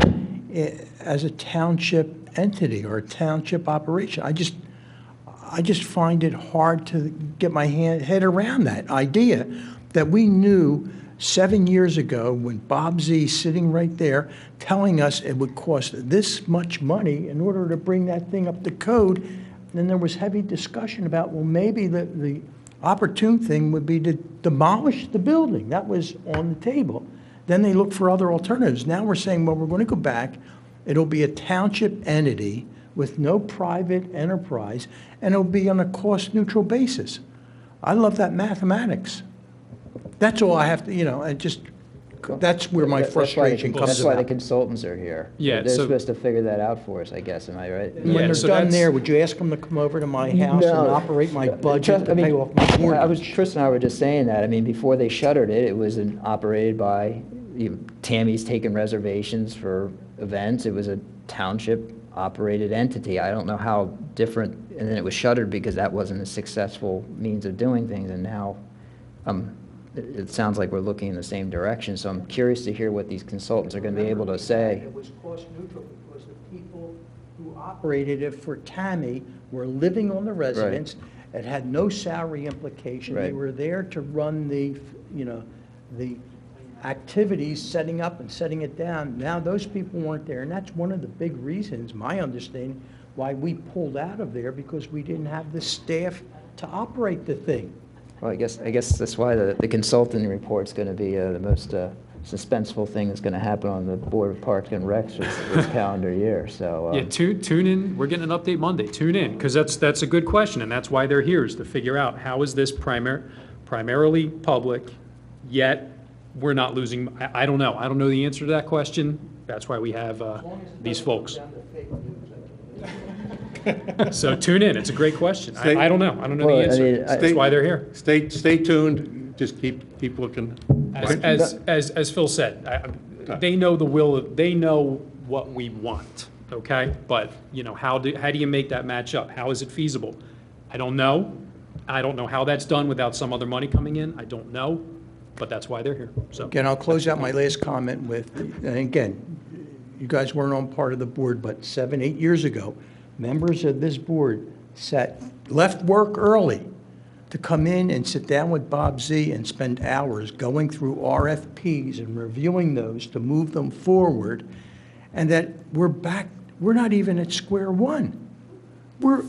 as a township entity or a township operation? I just find it hard to get my head around that idea that we knew 7 years ago when Bob Z sitting right there telling us it would cost this much money in order to bring that thing up to code. Then there was heavy discussion about, well, maybe the opportune thing would be to demolish the building. That was on the table. Then they looked for other alternatives. Now we're saying, well, we're going to go back. It'll be a township entity with no private enterprise, and it'll be on a cost-neutral basis. I love that mathematics. That's all I have to, and just, that's where my frustration comes That's why the about. consultants are here. Yeah, They're so- supposed to figure that out for us, I guess, am I right? When Yeah, they're so done that's- there, would you ask them to come over to my house and No. operate my budget Trust- to I mean, pay off my mortgage? Chris and I were just saying that, I mean, before they shuttered it, it was operated by, Tammy's taking reservations for events, it was a township-operated entity. I don't know how different, and then it was shuttered because that wasn't a successful means of doing things, and now, it sounds like we're looking in the same direction, so I'm curious to hear what these consultants are gonna be able to say. It was cost neutral because the people who operated it for Tammy were living on the residence. It had no salary implication. They Right. were there to run the activities, setting up and setting it down. Now, those people weren't there, and that's one of the big reasons, my understanding, why we pulled out of there, because we didn't have the staff to operate the thing. Well, I guess that's why the consulting report's gonna be the most suspenseful thing that's gonna happen on the Board of Parks and Recs this calendar year, so. Yeah, tune in. We're getting an update Monday. Tune in, because that's a good question, and that's why they're here, is to figure out how is this primarily public, yet we're not losing, I don't know. I don't know the answer to that question. That's why we have these folks. So tune in. It's a great question. I don't know. I don't know the Well, I answer. mean, That's why they're here. Stay tuned, just keep looking. As Phil said, they know the will, they know what we want, okay? But, how do you make that match up? How is it feasible? I don't know. I don't know how that's done without some other money coming in. I don't know, but that's why they're here, so. Again, I'll close out my last comment with, and again, you guys weren't on part of the board, but 7, 8 years ago, members of this board left work early to come in and sit down with Bob Z and spend hours going through RFPs and reviewing those to move them forward, and that we're not even at square one. We're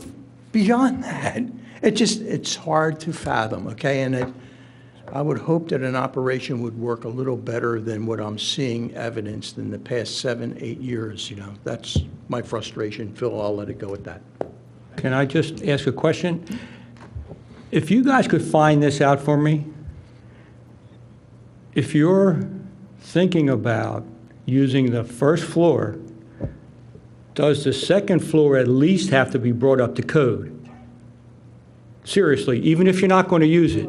beyond that. It's hard to fathom, okay? And I would hope that an operation would work a little better than what I'm seeing evidenced in the past 7, 8 years, That's my frustration. Phil, I'll let it go at that. Can I just ask a question? If you guys could find this out for me, if you're thinking about using the first floor, does the second floor at least have to be brought up to code? Seriously, even if you're not going to use it.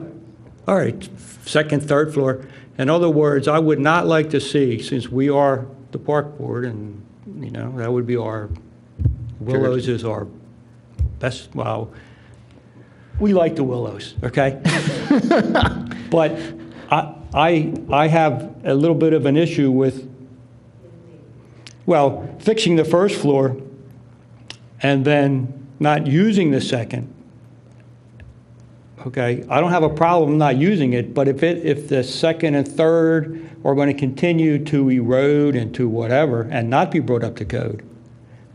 All right, second, third floor. In other words, I would not like to see, since we are the park board, and, that would be our, Willows is our best, well, we like the Willows, okay? But I have a little bit of an issue with, fixing the first floor and then not using the second. Okay, I don't have a problem not using it, but if the second and third are going to continue to erode and to whatever and not be brought up to code,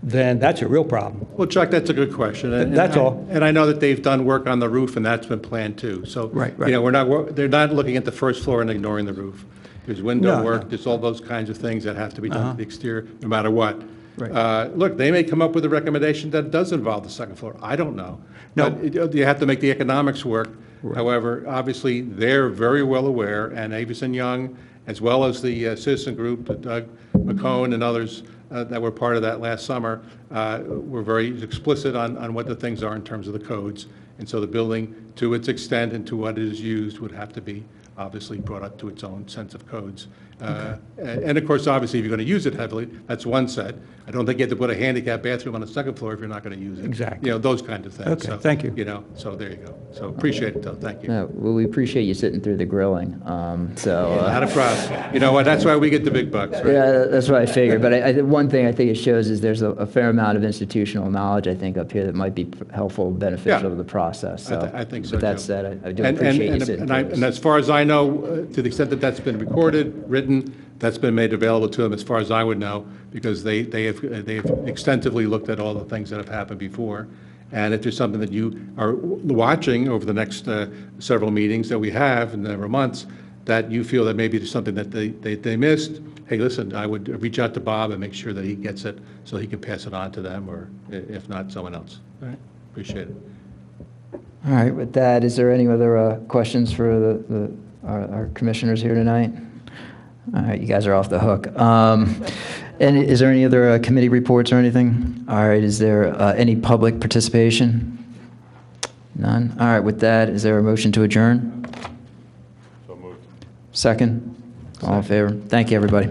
then that's a real problem. Well, Chuck, that's a good question. That's all. And I know that they've done work on the roof, and that's been planned too. So, Right. they're not looking at the first floor and ignoring the roof. There's window No, work, no. there's all those kinds of things that have to be done to the exterior, no matter what. Right. Look, they may come up with a recommendation that does involve the second floor. I don't know. No. But you have to make the economics work. However, obviously, they're very well aware, and Avis and Young, as well as the citizen group, Doug McCone and others that were part of that last summer, were very explicit on what the things are in terms of the codes. And so the building, to its extent and to what it is used, would have to be obviously brought up to its own sense of codes. And of course, obviously, if you're going to use it heavily, that's one set. I don't think you have to put a handicap bathroom on the second floor if you're not going to use it. Exactly. Those kinds of things. Okay, So, thank you. So there you go. So appreciate it, though. Thank you. No, well, we appreciate you sitting through the grilling, so. Not a problem. You know what? That's why we get the big bucks, right? Yeah, that's what I figured, but one thing I think it shows is there's a fair amount of institutional knowledge, I think, up here that might be helpful, beneficial Yeah. to the process, so. I think so, With that too. said, I do appreciate you sitting through And this. as far as I know, to the extent that that's been recorded, written, that's been made available to them, as far as I would know, because they have extensively looked at all the things that have happened before. And if there's something that you are watching over the next several meetings that we have in several months, that you feel that maybe there's something that they missed, hey, listen, I would reach out to Bob and make sure that he gets it so he can pass it on to them, or if not, someone else. All right? Appreciate it. All right, with that, is there any other questions for the our commissioners here tonight? All right, you guys are off the hook. And is there any other committee reports or anything? All right, is there any public participation? None? All right, with that, is there a motion to adjourn? So moved. Second? All in favor? Thank you, everybody.